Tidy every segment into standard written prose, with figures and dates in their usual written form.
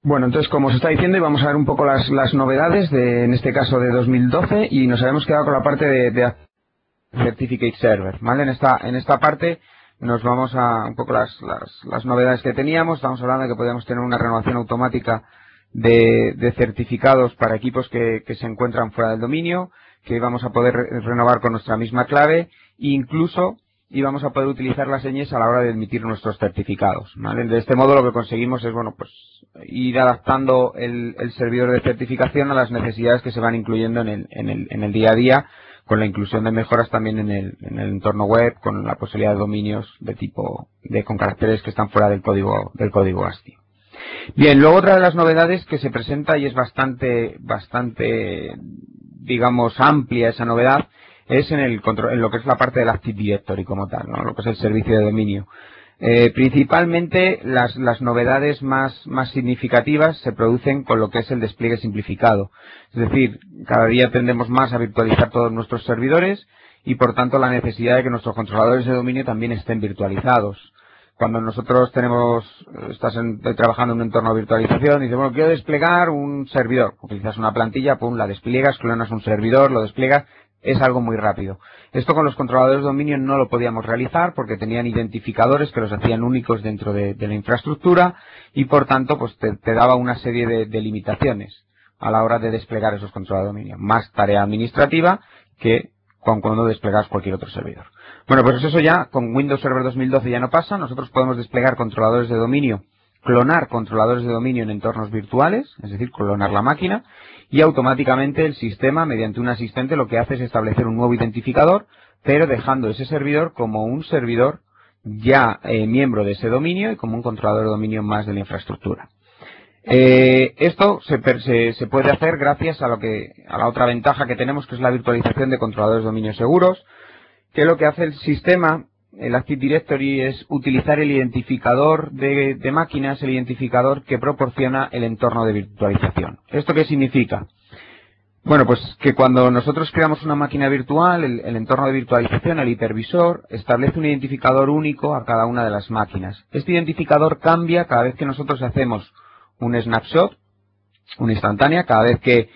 Bueno, entonces, como os está diciendo, y vamos a ver un poco las novedades, en este caso de 2012, y nos habíamos quedado con la parte de Certificate Server, ¿vale? En esta parte nos vamos a un poco las novedades que teníamos. Estamos hablando de que podíamos tener una renovación automática de certificados para equipos que se encuentran fuera del dominio, que vamos a poder renovar con nuestra misma clave, e incluso íbamos a poder utilizar las señas a la hora de emitir nuestros certificados, ¿vale? De este modo lo que conseguimos es, bueno, pues ir adaptando el servidor de certificación a las necesidades que se van incluyendo en el día a día, con la inclusión de mejoras también en el entorno web, con la posibilidad de dominios de tipo con caracteres que están fuera del código ASCII. Bien, luego otra de las novedades que se presenta, y es bastante, digamos, amplia esa novedad, es en lo que es la parte del Active Directory como tal, ¿no? Lo que es el servicio de dominio. Principalmente las novedades más significativas se producen con lo que es el despliegue simplificado. Es decir, cada día tendemos más a virtualizar todos nuestros servidores y por tanto la necesidad de que nuestros controladores de dominio también estén virtualizados. Cuando nosotros estás trabajando en un entorno de virtualización y dices, bueno, quiero desplegar un servidor. Utilizas una plantilla, pum, la despliegas, clonas un servidor, lo despliegas. Es algo muy rápido. Esto con los controladores de dominio no lo podíamos realizar porque tenían identificadores que los hacían únicos dentro de la infraestructura y por tanto pues te daba una serie de limitaciones a la hora de desplegar esos controladores de dominio. Más tarea administrativa que cuando desplegas cualquier otro servidor. Bueno, pues eso ya con Windows Server 2012 ya no pasa. Nosotros podemos desplegar controladores de dominio, clonar controladores de dominio en entornos virtuales, es decir, clonar la máquina, y automáticamente el sistema, mediante un asistente, lo que hace es establecer un nuevo identificador, pero dejando ese servidor como un servidor ya miembro de ese dominio y como un controlador de dominio más de la infraestructura. Esto se puede hacer gracias a la otra ventaja que tenemos, que es la virtualización de controladores de dominio seguros, que lo que hace el sistema, el Active Directory, es utilizar el identificador de máquinas, el identificador que proporciona el entorno de virtualización. ¿Esto qué significa? Bueno, pues que cuando nosotros creamos una máquina virtual, el entorno de virtualización, el hipervisor, establece un identificador único a cada una de las máquinas. Este identificador cambia cada vez que nosotros hacemos un snapshot, una instantánea, cada vez que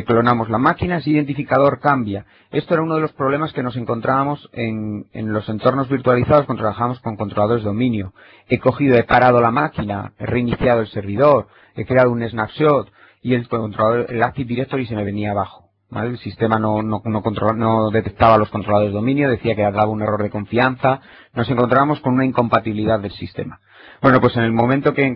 clonamos la máquina, ese identificador cambia. Esto era uno de los problemas que nos encontrábamos en los entornos virtualizados cuando trabajamos con controladores de dominio. He parado la máquina, he reiniciado el servidor, he creado un snapshot y el Active Directory se me venía abajo, ¿vale? El sistema no detectaba los controladores de dominio, decía que daba un error de confianza, nos encontrábamos con una incompatibilidad del sistema. Bueno, pues en el momento que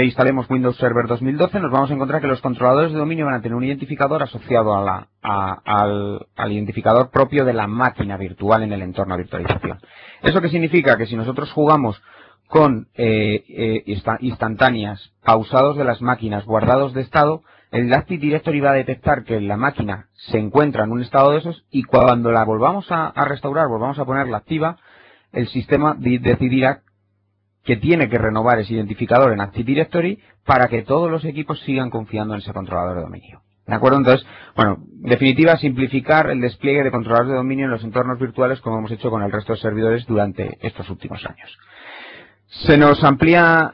instalemos Windows Server 2012, nos vamos a encontrar que los controladores de dominio van a tener un identificador asociado al identificador propio de la máquina virtual en el entorno de virtualización. ¿Eso qué significa? Que si nosotros jugamos con instantáneas, pausados de las máquinas, guardados de estado, el Active Directory va a detectar que la máquina se encuentra en un estado de esos y cuando la volvamos a restaurar, volvamos a ponerla activa, el sistema decidirá que tiene que renovar ese identificador en Active Directory para que todos los equipos sigan confiando en ese controlador de dominio. ¿De acuerdo? Entonces, bueno, en definitiva, simplificar el despliegue de controladores de dominio en los entornos virtuales como hemos hecho con el resto de servidores durante estos últimos años. Se nos amplía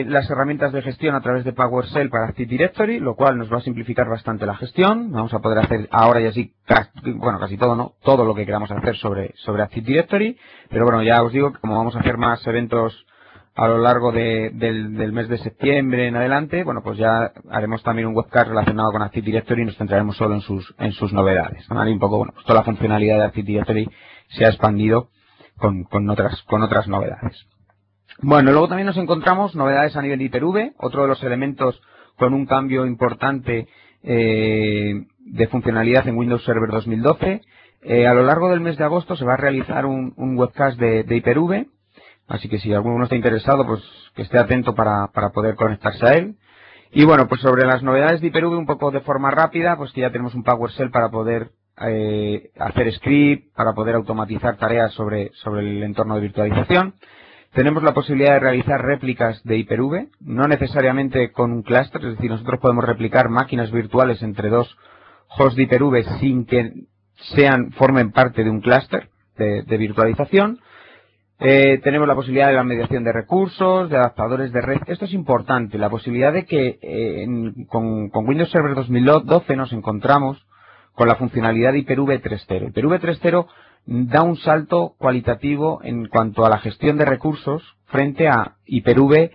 las herramientas de gestión a través de PowerShell para Active Directory, lo cual nos va a simplificar bastante la gestión. Vamos a poder hacer ahora y así, bueno, casi todo, ¿no? Todo lo que queramos hacer sobre Active Directory. Pero bueno, ya os digo que como vamos a hacer más eventos a lo largo del mes de septiembre en adelante, bueno, pues ya haremos también un webcast relacionado con Active Directory y nos centraremos solo en sus novedades, ¿vale? Y un poco, bueno, pues toda la funcionalidad de Active Directory se ha expandido con otras novedades. Bueno, luego también nos encontramos novedades a nivel de Hyper-V, otro de los elementos con un cambio importante de funcionalidad en Windows Server 2012. A lo largo del mes de agosto se va a realizar un webcast de Hyper-V, así que si alguno está interesado, pues que esté atento para poder conectarse a él. Y bueno, pues sobre las novedades de Hyper-V, un poco de forma rápida, pues que ya tenemos un PowerShell para poder hacer script, para poder automatizar tareas sobre el entorno de virtualización. Tenemos la posibilidad de realizar réplicas de Hyper-V, no necesariamente con un clúster, es decir, nosotros podemos replicar máquinas virtuales entre dos hosts de Hyper-V sin que formen parte de un clúster de virtualización. Tenemos la posibilidad de la mediación de recursos, de adaptadores de red. Esto es importante, la posibilidad de que con Windows Server 2012 nos encontramos con la funcionalidad de Hyper-V 3.0. Hyper-V 3.0 da un salto cualitativo en cuanto a la gestión de recursos frente a Hyper-V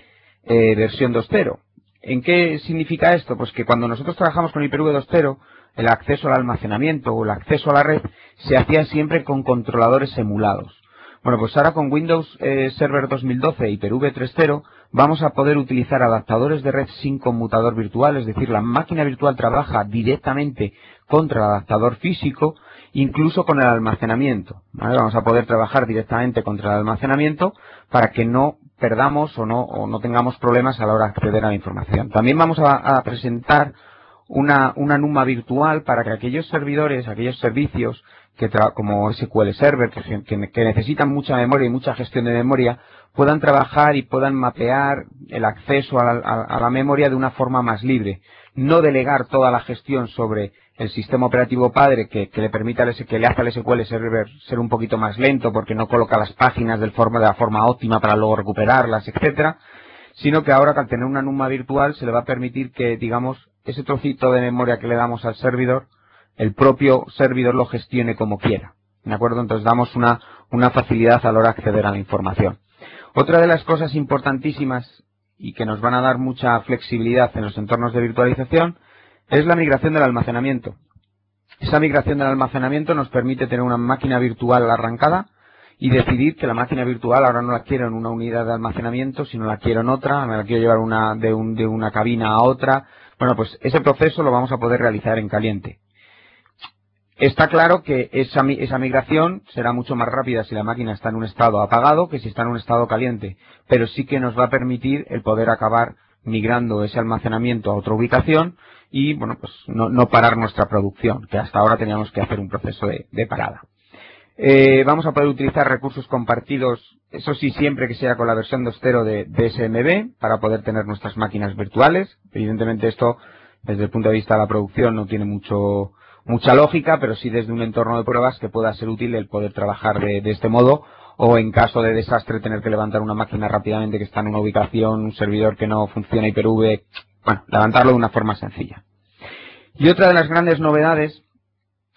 versión 2.0. ¿En qué significa esto? Pues que cuando nosotros trabajamos con Hyper-V 2.0, el acceso al almacenamiento o el acceso a la red se hacía siempre con controladores emulados. Bueno, pues ahora con Windows Server 2012 y Hyper-V 3.0 vamos a poder utilizar adaptadores de red sin conmutador virtual, es decir, la máquina virtual trabaja directamente contra el adaptador físico, incluso con el almacenamiento, ¿vale? Vamos a poder trabajar directamente contra el almacenamiento para que no perdamos o no tengamos problemas a la hora de acceder a la información. También vamos a presentar una NUMA virtual para que aquellos servidores, aquellos servicios como SQL Server, que necesitan mucha memoria y mucha gestión de memoria, puedan trabajar y puedan mapear el acceso a la memoria de una forma más libre. No delegar toda la gestión sobre el sistema operativo padre que le permita que le hace al SQL Server ser un poquito más lento porque no coloca las páginas de la forma óptima para luego recuperarlas, etcétera, sino que ahora, al tener una NUMA virtual, se le va a permitir que, digamos, ese trocito de memoria que le damos al servidor, el propio servidor lo gestione como quiera, ¿de acuerdo? Entonces damos una facilidad a la hora de acceder a la información. Otra de las cosas importantísimas y que nos van a dar mucha flexibilidad en los entornos de virtualización es la migración del almacenamiento. Esa migración del almacenamiento nos permite tener una máquina virtual arrancada y decidir que la máquina virtual ahora no la quiero en una unidad de almacenamiento, sino la quiero en otra, me la quiero llevar de una cabina a otra. Bueno, pues ese proceso lo vamos a poder realizar en caliente. Está claro que esa migración será mucho más rápida si la máquina está en un estado apagado que si está en un estado caliente, pero sí que nos va a permitir el poder acabar migrando ese almacenamiento a otra ubicación y, bueno, pues no parar nuestra producción, que hasta ahora teníamos que hacer un proceso de parada. Vamos a poder utilizar recursos compartidos, eso sí, siempre que sea con la versión 2.0 de SMB, para poder tener nuestras máquinas virtuales. Evidentemente esto, desde el punto de vista de la producción, no tiene mucha lógica, pero sí desde un entorno de pruebas que pueda ser útil el poder trabajar de este modo, o en caso de desastre tener que levantar una máquina rápidamente que está en una ubicación, un servidor que no funciona Hyper-V, bueno, levantarlo de una forma sencilla. Y otra de las grandes novedades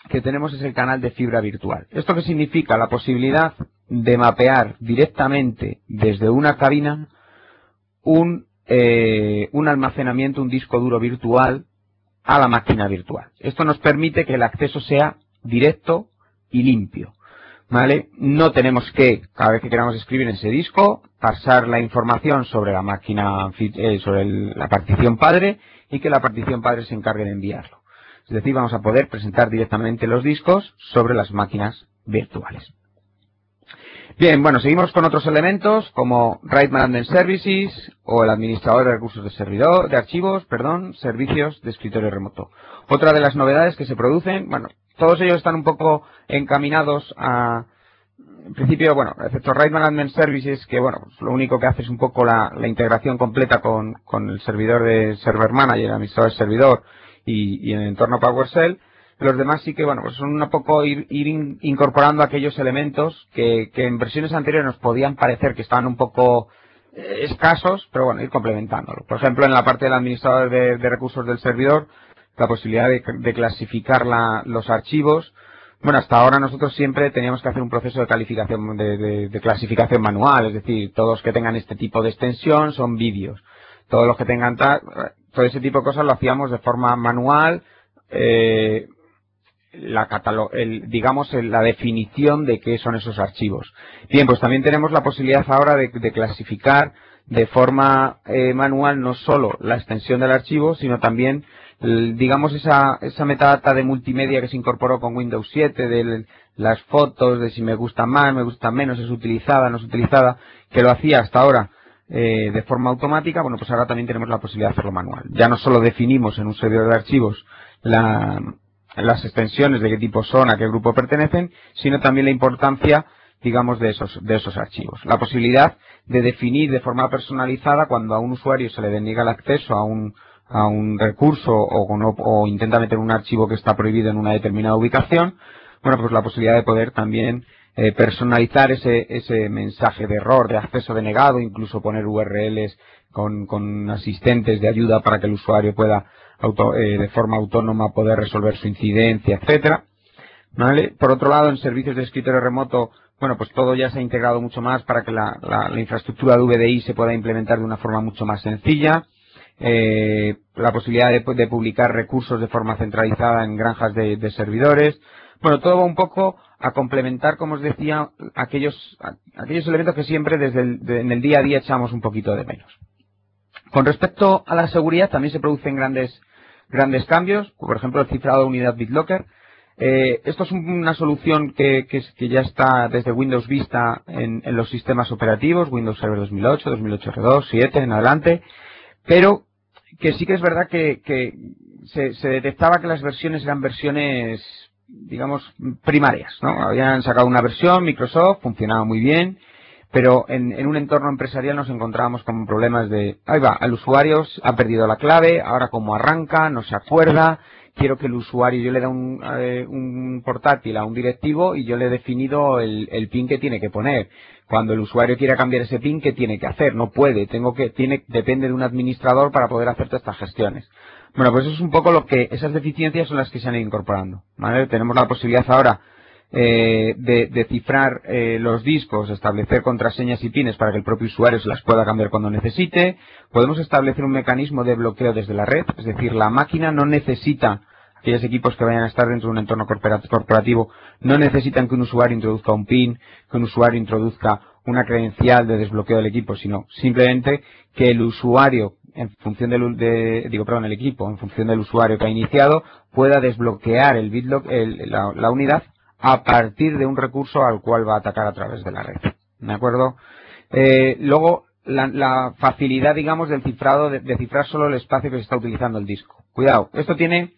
que tenemos es el canal de fibra virtual. ¿Esto qué significa? La posibilidad de mapear directamente desde una cabina un almacenamiento, un disco duro virtual a la máquina virtual. Esto nos permite que el acceso sea directo y limpio, ¿vale? No tenemos que, cada vez que queramos escribir en ese disco, pasar la información sobre la máquina, sobre la partición padre, y que la partición padre se encargue de enviarlo. Es decir, vamos a poder presentar directamente los discos sobre las máquinas virtuales. Bien, bueno, seguimos con otros elementos como Write Management Services o el administrador de recursos de archivos, servicios de escritorio remoto. Otra de las novedades que se producen, bueno, todos ellos están un poco encaminados a, en principio, bueno, excepto Write Management Services, que bueno, pues lo único que hace es un poco la integración completa con el servidor de Server Manager, el administrador de servidor y en el entorno PowerShell. Los demás sí que, bueno, pues son un poco ir incorporando aquellos elementos que en versiones anteriores nos podían parecer que estaban un poco escasos, pero bueno, ir complementándolo. Por ejemplo, en la parte del administrador de recursos del servidor, la posibilidad de clasificar los archivos. Bueno, hasta ahora nosotros siempre teníamos que hacer un proceso de calificación, de clasificación manual, es decir, todos los que tengan este tipo de extensión son vídeos. Todos los que tengan todo ese tipo de cosas lo hacíamos de forma manual, la definición de qué son esos archivos. Bien, pues también tenemos la posibilidad ahora de clasificar de forma manual no solo la extensión del archivo, sino también, digamos, esa metadata de multimedia que se incorporó con Windows 7, de las fotos, de si me gusta más, me gusta menos, es utilizada, no es utilizada, que lo hacía hasta ahora de forma automática. Bueno, pues ahora también tenemos la posibilidad de hacerlo manual. Ya no solo definimos en un servidor de archivos las extensiones, de qué tipo son, a qué grupo pertenecen, sino también la importancia, digamos, de esos archivos. La posibilidad de definir de forma personalizada cuando a un usuario se le deniega el acceso a un recurso o intenta meter un archivo que está prohibido en una determinada ubicación, bueno, pues la posibilidad de poder también personalizar ese mensaje de error, de acceso denegado, incluso poner URLs con asistentes de ayuda para que el usuario pueda de forma autónoma poder resolver su incidencia, etcétera. ¿Vale? Por otro lado, en servicios de escritorio remoto, bueno, pues todo ya se ha integrado mucho más para que la infraestructura de VDI se pueda implementar de una forma mucho más sencilla. La posibilidad de publicar recursos de forma centralizada en granjas de servidores. Bueno, todo va un poco a complementar, como os decía, aquellos elementos que siempre en el día a día echamos un poquito de menos. Con respecto a la seguridad, también se producen grandes cambios, por ejemplo, el cifrado de unidad BitLocker. Esto es una solución que ya está desde Windows Vista en los sistemas operativos, Windows Server 2008, 2008 R2, 7 en adelante, pero que sí que es verdad que se detectaba que las versiones eran versiones, digamos, primarias, ¿no? Habían sacado una versión, Microsoft, funcionaba muy bien, pero en un entorno empresarial nos encontrábamos con problemas de, ahí va, el usuario ha perdido la clave, ahora cómo arranca, no se acuerda, quiero que el usuario, yo le da un portátil a un directivo y yo le he definido el PIN que tiene que poner. Cuando el usuario quiera cambiar ese PIN, ¿qué tiene que hacer? No puede, depende de un administrador para poder hacer todas estas gestiones. Bueno, pues eso es un poco esas deficiencias son las que se han ido incorporando, ¿vale? Tenemos la posibilidad ahora de cifrar los discos, establecer contraseñas y pines para que el propio usuario se las pueda cambiar cuando necesite. Podemos establecer un mecanismo de bloqueo desde la red, es decir, la máquina no necesita, aquellos equipos que vayan a estar dentro de un entorno corporativo, no necesitan que un usuario introduzca un PIN, que un usuario introduzca una credencial de desbloqueo del equipo, sino simplemente que el usuario, en función el equipo, en función del usuario que ha iniciado, pueda desbloquear la unidad a partir de un recurso al cual va a atacar a través de la red. ¿De acuerdo? Luego, la facilidad, digamos, del cifrado, de cifrar solo el espacio que se está utilizando el disco. Cuidado, esto tiene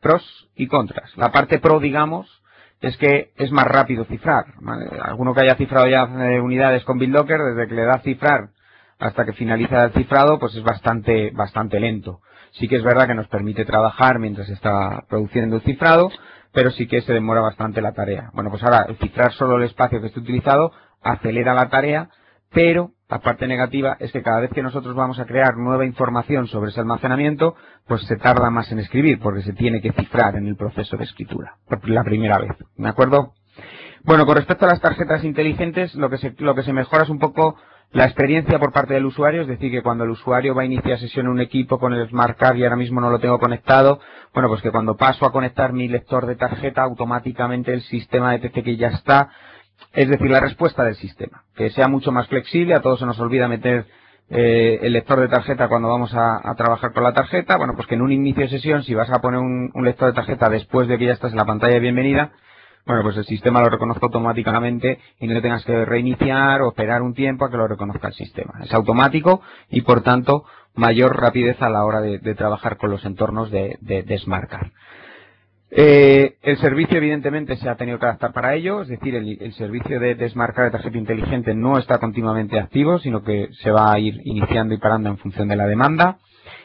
pros y contras. La parte pro, digamos, es que es más rápido cifrar, ¿vale? Alguno que haya cifrado ya unidades con BitLocker, desde que le da a cifrar hasta que finaliza el cifrado, pues es bastante lento. Sí que es verdad que nos permite trabajar mientras está produciendo el cifrado, pero sí que se demora bastante la tarea. Bueno, pues ahora el cifrar solo el espacio que esté utilizado acelera la tarea, pero la parte negativa es que cada vez que nosotros vamos a crear nueva información sobre ese almacenamiento, pues se tarda más en escribir, porque se tiene que cifrar en el proceso de escritura, por la primera vez. ¿De acuerdo? Bueno, con respecto a las tarjetas inteligentes, lo que se mejora es un poco la experiencia por parte del usuario, es decir, que cuando el usuario va a iniciar sesión en un equipo con el Smart Card y ahora mismo no lo tengo conectado, bueno, pues que cuando paso a conectar mi lector de tarjeta, automáticamente el sistema detecte que ya está, es decir, la respuesta del sistema, que sea mucho más flexible. A todos se nos olvida meter el lector de tarjeta cuando vamos a trabajar con la tarjeta. Bueno, pues que en un inicio de sesión, si vas a poner un lector de tarjeta después de que ya estás en la pantalla de bienvenida, bueno, pues el sistema lo reconozca automáticamente y no le tengas que reiniciar o esperar un tiempo a que lo reconozca el sistema. Es automático y, por tanto, mayor rapidez a la hora de trabajar con los entornos de Smart Card. El servicio, evidentemente, se ha tenido que adaptar para ello, es decir, el servicio de Smart Card de tarjeta inteligente no está continuamente activo, sino que se va a ir iniciando y parando en función de la demanda.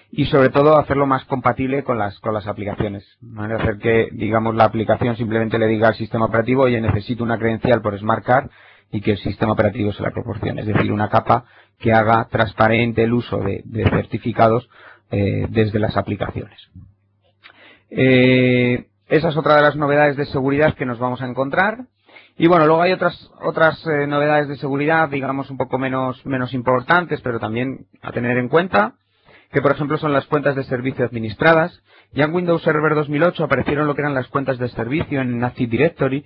Y sobre todo hacerlo más compatible con las aplicaciones, ¿vale? Hacer que, digamos, la aplicación simplemente le diga al sistema operativo, oye, necesito una credencial por Smart Card, y que el sistema operativo se la proporcione. Es decir, una capa que haga transparente el uso de certificados desde las aplicaciones. Esa es otra de las novedades de seguridad que nos vamos a encontrar. Y bueno, luego hay otras novedades de seguridad, digamos, un poco menos importantes, pero también a tener en cuenta, que por ejemplo son las cuentas de servicio administradas. Ya en Windows Server 2008 aparecieron lo que eran las cuentas de servicio en Active Directory,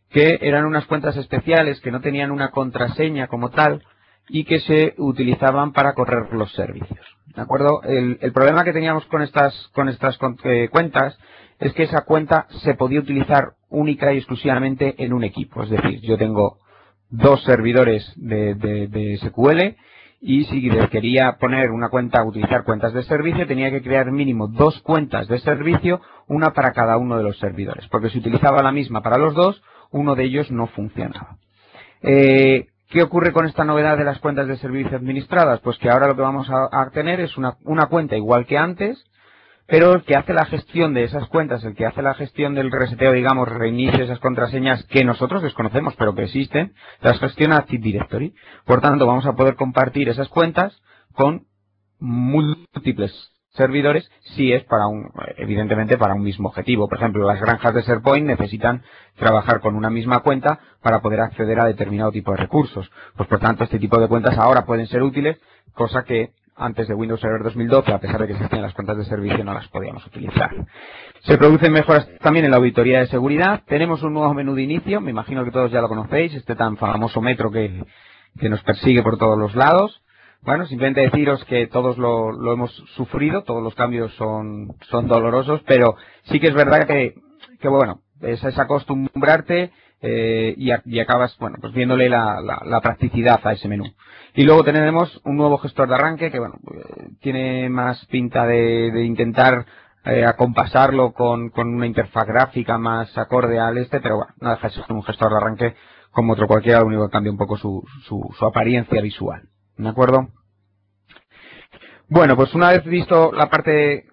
que eran unas cuentas especiales que no tenían una contraseña como tal y que se utilizaban para correr los servicios. ¿De acuerdo? El problema que teníamos con estas cuentas es que esa cuenta se podía utilizar única y exclusivamente en un equipo. Es decir, yo tengo 2 servidores de SQL, y si quería poner una cuenta, utilizar cuentas de servicio, tenía que crear mínimo 2 cuentas de servicio, una para cada uno de los servidores, porque si utilizaba la misma para los 2, uno de ellos no funcionaba. ¿Qué ocurre con esta novedad de las cuentas de servicio administradas? Pues que ahora lo que vamos a tener es una cuenta igual que antes, pero el que hace la gestión de esas cuentas, el que hace la gestión del reseteo, digamos, reinicio de esas contraseñas que nosotros desconocemos pero que existen, las gestiona Active Directory. Por tanto, vamos a poder compartir esas cuentas con múltiples servidores si es evidentemente para un mismo objetivo. Por ejemplo, las granjas de SharePoint necesitan trabajar con una misma cuenta para poder acceder a determinado tipo de recursos. Pues por tanto, este tipo de cuentas ahora pueden ser útiles, cosa que antes de Windows Server 2012, a pesar de que existían las cuentas de servicio, no las podíamos utilizar. Se producen mejoras también en la auditoría de seguridad. Tenemos un nuevo menú de inicio, me imagino que todos ya lo conocéis, este tan famoso metro que nos persigue por todos los lados. Bueno, simplemente deciros que todos lo hemos sufrido, todos los cambios son dolorosos, pero sí que es verdad que bueno, es acostumbrarte y acabas, bueno, pues viéndole la practicidad a ese menú. Y luego tenemos un nuevo gestor de arranque que, bueno, tiene más pinta de intentar acompasarlo con una interfaz gráfica más acorde al pero bueno, no deja de ser un gestor de arranque como otro cualquiera, lo único que cambia un poco su apariencia visual. ¿De acuerdo? Bueno, pues una vez visto la parte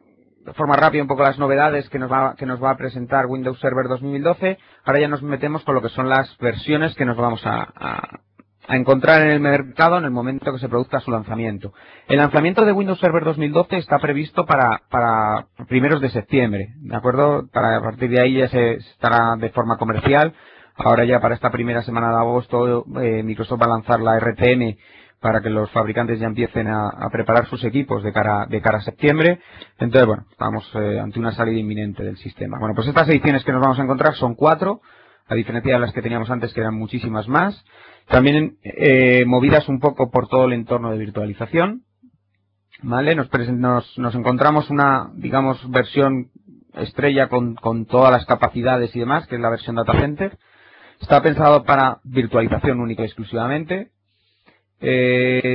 de forma rápida un poco las novedades que nos va a presentar Windows Server 2012, ahora ya nos metemos con lo que son las versiones que nos vamos a encontrar en el mercado en el momento que se produzca su lanzamiento. El lanzamiento de Windows Server 2012 está previsto para primeros de septiembre, ¿de acuerdo? A partir de ahí ya se estará de forma comercial. Ahora ya para esta primera semana de agosto Microsoft va a lanzar la RTM para que los fabricantes ya empiecen a preparar sus equipos de cara a septiembre. Entonces, bueno, estamos ante una salida inminente del sistema. Bueno, pues estas ediciones que nos vamos a encontrar son 4, a diferencia de las que teníamos antes, que eran muchísimas más. También movidas un poco por todo el entorno de virtualización. ¿Vale? Nos encontramos una, digamos, versión estrella con todas las capacidades y demás, que es la versión Data Center. Está pensado para virtualización única y exclusivamente.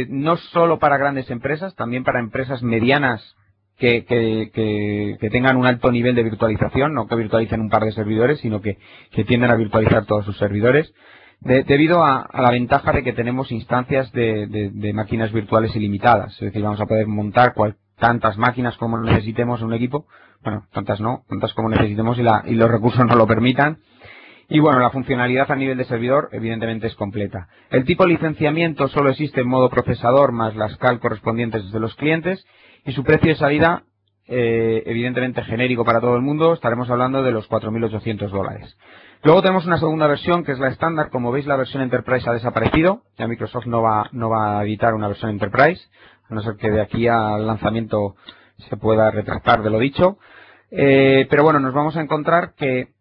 No solo para grandes empresas, también para empresas medianas que tengan un alto nivel de virtualización, no que virtualicen un par de servidores, sino que tienden a virtualizar todos sus servidores, debido a la ventaja de que tenemos instancias de máquinas virtuales ilimitadas. Es decir, vamos a poder montar tantas máquinas como necesitemos en un equipo. Bueno, tantas no, tantas como necesitemos y los recursos nos lo permitan. Y bueno, la funcionalidad a nivel de servidor evidentemente es completa. El tipo de licenciamiento solo existe en modo procesador más las CAL correspondientes de los clientes y su precio de salida evidentemente genérico para todo el mundo, estaremos hablando de los $4.800. Luego tenemos una segunda versión que es la estándar. Como veis, la versión Enterprise ha desaparecido, ya Microsoft no va a editar una versión Enterprise, a no ser que de aquí al lanzamiento se pueda retractar de lo dicho. Pero bueno, nos vamos a encontrar que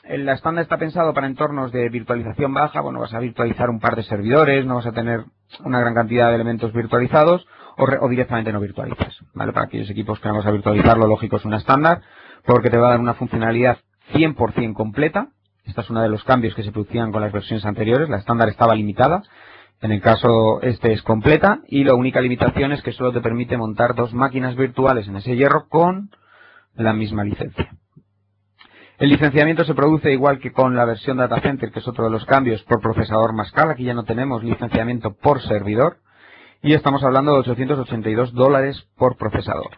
la estándar está pensado para entornos de virtualización baja. Bueno, vas a virtualizar un par de servidores, no vas a tener una gran cantidad de elementos virtualizados o directamente no virtualizas, ¿vale? Para aquellos equipos que vamos a virtualizar, lo lógico es una estándar, porque te va a dar una funcionalidad 100% completa. Este es uno de los cambios que se producían con las versiones anteriores. La estándar estaba limitada, en el caso este es completa, y la única limitación es que solo te permite montar 2 máquinas virtuales en ese hierro con la misma licencia. El licenciamiento se produce igual que con la versión Data Center, que es otro de los cambios, por procesador más CAL. Aquí ya no tenemos licenciamiento por servidor y estamos hablando de $882 por procesador.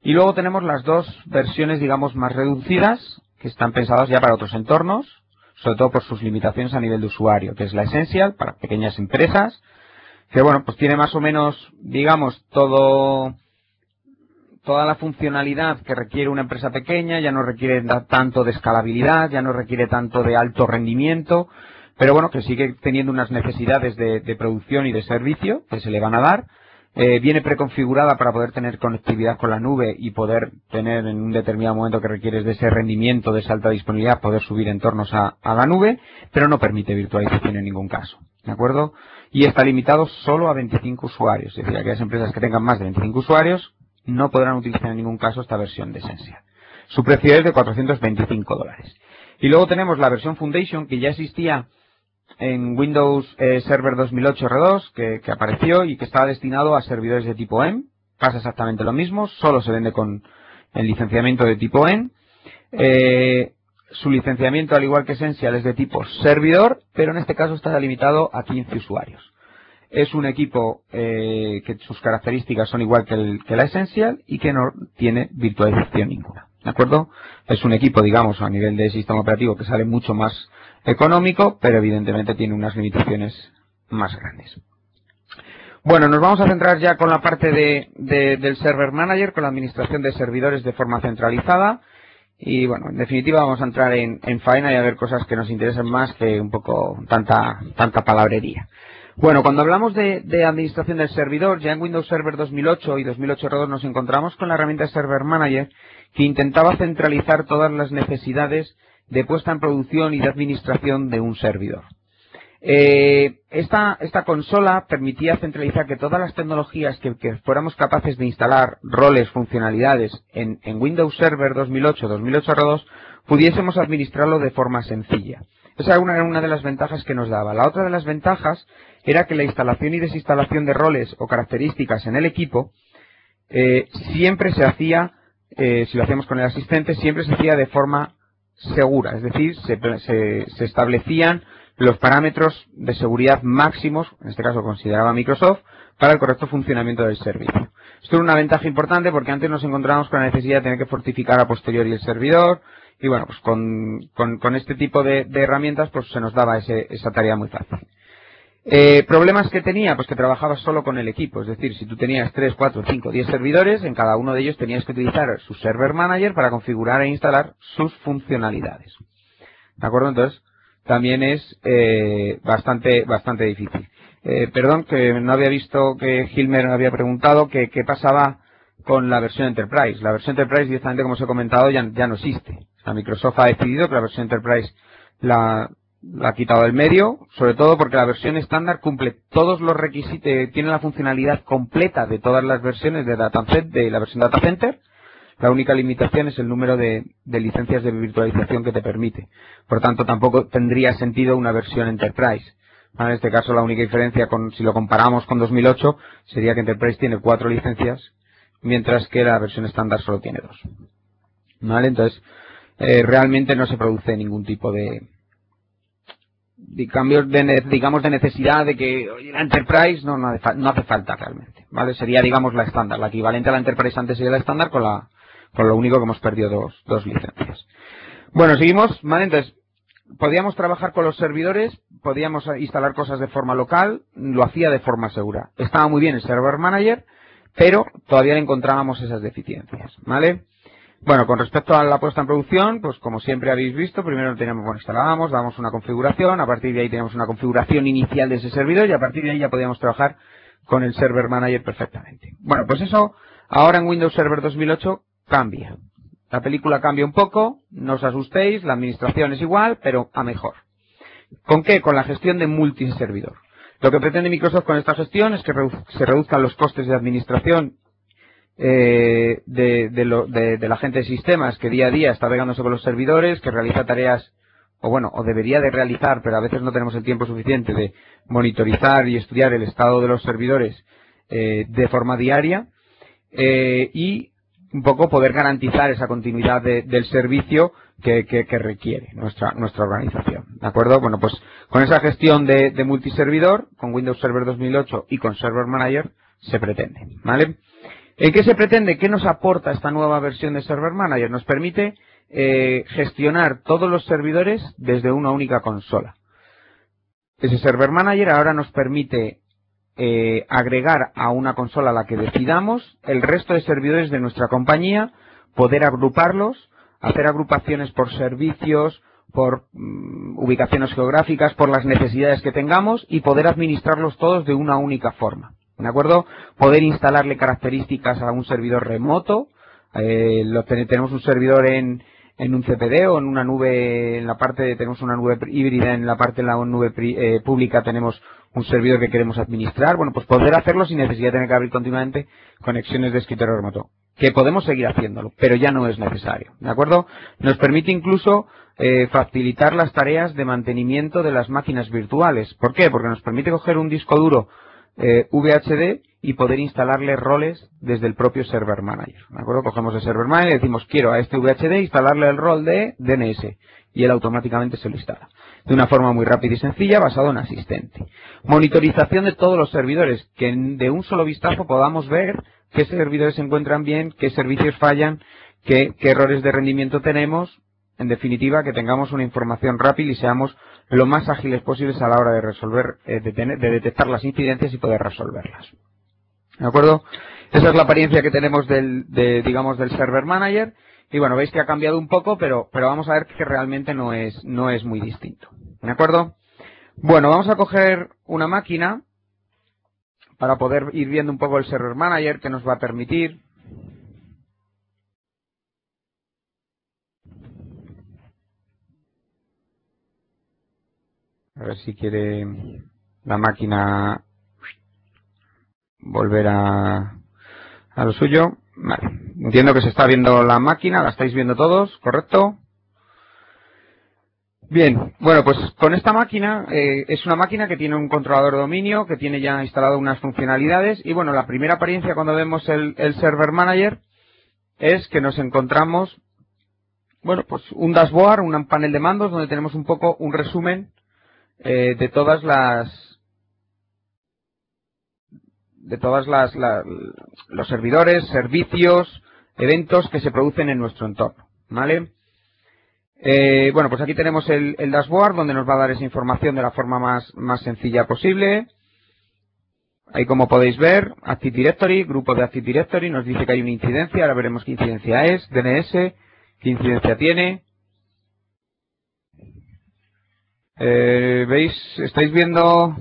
Y luego tenemos las dos versiones, digamos, más reducidas, que están pensadas ya para otros entornos, sobre todo por sus limitaciones a nivel de usuario, que es la Essential para pequeñas empresas, que bueno, pues tiene más o menos, digamos, toda la funcionalidad que requiere una empresa pequeña, ya no requiere tanto de escalabilidad, ya no requiere tanto de alto rendimiento, pero bueno, que sigue teniendo unas necesidades de producción y de servicio que se le van a dar. Viene preconfigurada para poder tener conectividad con la nube y poder tener en un determinado momento que requieres de ese rendimiento, de esa alta disponibilidad, poder subir entornos a la nube, pero no permite virtualización en ningún caso, ¿de acuerdo? Y está limitado solo a 25 usuarios, es decir, aquellas empresas que tengan más de 25 usuarios no podrán utilizar en ningún caso esta versión de Essential. Su precio es de $425. Y luego tenemos la versión Foundation, que ya existía en Windows Server 2008 R2, que apareció y que estaba destinado a servidores de tipo EN. Pasa exactamente lo mismo, solo se vende con el licenciamiento de tipo EN. Su licenciamiento, al igual que Essential, es de tipo servidor, pero en este caso está limitado a 15 usuarios. Es un equipo que sus características son igual que la Essential y que no tiene virtualización ninguna. ¿De acuerdo? Es un equipo, digamos, a nivel de sistema operativo que sale mucho más económico, pero evidentemente tiene unas limitaciones más grandes. Bueno, nos vamos a centrar ya con la parte del Server Manager, con la administración de servidores de forma centralizada. Y bueno, en definitiva vamos a entrar en faena y a ver cosas que nos interesen más que un poco tanta palabrería. Bueno, cuando hablamos de administración del servidor, ya en Windows Server 2008 y 2008 nos encontramos con la herramienta Server Manager, que intentaba centralizar todas las necesidades de puesta en producción y de administración de un servidor. Esta consola permitía centralizar que todas las tecnologías que fuéramos capaces de instalar, roles, funcionalidades en Windows Server 2008, 2008 pudiésemos administrarlo de forma sencilla. Esa era una de las ventajas que nos daba. La otra de las ventajas era que la instalación y desinstalación de roles o características en el equipo siempre se hacía, si lo hacíamos con el asistente, siempre se hacía de forma segura. Es decir, se establecían los parámetros de seguridad máximos, en este caso consideraba Microsoft, para el correcto funcionamiento del servicio. Esto era una ventaja importante porque antes nos encontrábamos con la necesidad de tener que fortificar a posteriori el servidor y bueno, pues con este tipo de herramientas pues se nos daba esa tarea muy fácil. ¿Problemas que tenía? Pues que trabajabas solo con el equipo, es decir, si tú tenías 3, 4, 5, 10 servidores, en cada uno de ellos tenías que utilizar su Server Manager para configurar e instalar sus funcionalidades. ¿De acuerdo? Entonces, también es bastante difícil. Perdón, que no había visto que Gilmer había preguntado qué pasaba con la versión Enterprise. La versión Enterprise directamente, como os he comentado, ya no existe. O sea, Microsoft ha decidido que la versión Enterprise la ha quitado del medio, sobre todo porque la versión estándar cumple todos los requisitos, tiene la funcionalidad completa de todas las versiones de la versión Data Center. La única limitación es el número de licencias de virtualización que te permite. Por tanto, tampoco tendría sentido una versión Enterprise. En este caso, la única diferencia, si lo comparamos con 2008, sería que Enterprise tiene 4 licencias, mientras que la versión estándar solo tiene 2. ¿Vale? Entonces, realmente no se produce ningún tipo de cambios de necesidad de que oye, la Enterprise no hace falta realmente. ¿Vale? Sería, digamos, la estándar. La equivalente a la Enterprise antes sería la estándar con lo único que hemos perdido dos licencias. Bueno, seguimos, ¿vale? Entonces, podíamos trabajar con los servidores, podíamos instalar cosas de forma local, lo hacía de forma segura. Estaba muy bien el Server Manager, pero todavía encontrábamos esas deficiencias, ¿vale? Bueno, con respecto a la puesta en producción, pues como siempre habéis visto, primero instalábamos, dábamos una configuración, a partir de ahí teníamos una configuración inicial de ese servidor y a partir de ahí ya podíamos trabajar con el Server Manager perfectamente. Bueno, pues eso ahora en Windows Server 2008 cambia. La película cambia un poco, no os asustéis, la administración es igual, pero a mejor. ¿Con qué? Con la gestión de multiservidor. Lo que pretende Microsoft con esta gestión es que se reduzcan los costes de administración de la gente de sistemas que día a día está pegándose con los servidores, que realiza tareas, o debería de realizar, pero a veces no tenemos el tiempo suficiente de monitorizar y estudiar el estado de los servidores de forma diaria, y un poco poder garantizar esa continuidad del servicio que requiere nuestra organización. ¿De acuerdo? Bueno, pues con esa gestión de multiservidor, con Windows Server 2008 y con Server Manager, se pretende. ¿Vale? ¿En qué se pretende? ¿Qué nos aporta esta nueva versión de Server Manager? Nos permite gestionar todos los servidores desde una única consola. Ese Server Manager ahora nos permite agregar a una consola a la que decidamos el resto de servidores de nuestra compañía, poder agruparlos, hacer agrupaciones por servicios, por ubicaciones geográficas, por las necesidades que tengamos y poder administrarlos todos de una única forma. ¿De acuerdo? Poder instalarle características a un servidor remoto. Tenemos un servidor en un CPD o en una nube, tenemos una nube híbrida, en la nube pública tenemos un servidor que queremos administrar. Bueno, pues poder hacerlo sin necesidad de tener que abrir continuamente conexiones de escritorio remoto. Que podemos seguir haciéndolo, pero ya no es necesario. ¿De acuerdo? Nos permite incluso facilitar las tareas de mantenimiento de las máquinas virtuales. ¿Por qué? Porque nos permite coger un disco duro VHD y poder instalarle roles desde el propio Server Manager. ¿De acuerdo? Cogemos el Server Manager y decimos quiero a este VHD instalarle el rol de DNS y él automáticamente se lo instala. De una forma muy rápida y sencilla basado en asistente. Monitorización de todos los servidores, que de un solo vistazo podamos ver qué servidores se encuentran bien, qué servicios fallan, qué errores de rendimiento tenemos. En definitiva, que tengamos una información rápida y seamos lo más ágiles posibles a la hora de resolver, de detectar las incidencias y poder resolverlas. ¿De acuerdo? Esa es la apariencia que tenemos digamos, del Server Manager. Y bueno, veis que ha cambiado un poco, pero vamos a ver que realmente no es muy distinto. ¿De acuerdo? Bueno, vamos a coger una máquina para poder ir viendo un poco el Server Manager que nos va a permitir. A ver si quiere la máquina volver a lo suyo. Vale. Entiendo que se está viendo la máquina, la estáis viendo todos, ¿correcto? Bien, bueno, pues con esta máquina, es una máquina que tiene un controlador de dominio, que tiene ya instalado unas funcionalidades, y bueno, la primera apariencia cuando vemos el Server Manager es que nos encontramos, bueno, pues un dashboard, un panel de mandos donde tenemos un poco un resumen de todas los servidores, servicios, eventos que se producen en nuestro entorno, ¿vale? Bueno, pues aquí tenemos el dashboard donde nos va a dar esa información de la forma más sencilla posible. Ahí, como podéis ver, Active Directory, grupo de Active Directory, nos dice que hay una incidencia, ahora veremos qué incidencia es, DNS, qué incidencia tiene. ¿Veis? ¿Estáis viendo?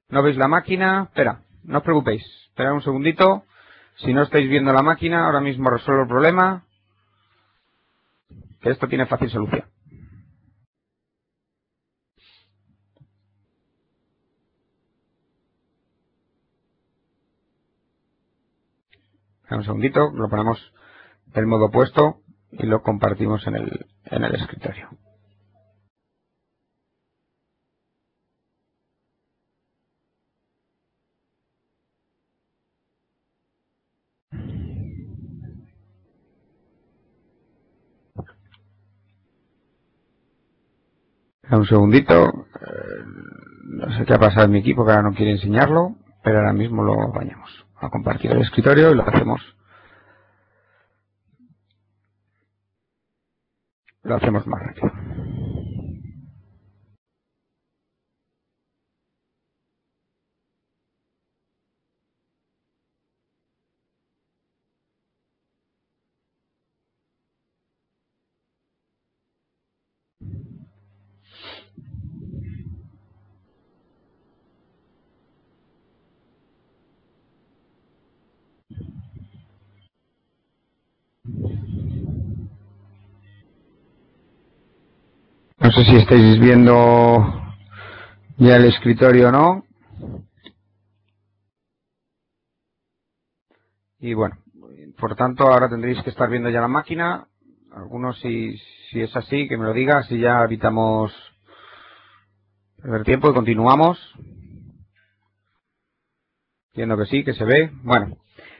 ¿No veis la máquina? Espera, no os preocupéis. Esperad un segundito. Si no estáis viendo la máquina, ahora mismo resuelvo el problema. Que esto tiene fácil solución. Esperad un segundito, lo ponemos del modo opuesto y lo compartimos en el escritorio. Un segundito, no sé qué ha pasado en mi equipo que ahora no quiere enseñarlo, pero ahora mismo lo bañamos a compartir el escritorio y lo hacemos más rápido. No sé si estáis viendo ya el escritorio o no. Y bueno, por tanto ahora tendréis que estar viendo ya la máquina. Algunos si es así, que me lo diga, así ya evitamos perder tiempo y continuamos. Entiendo que sí, que se ve. Bueno,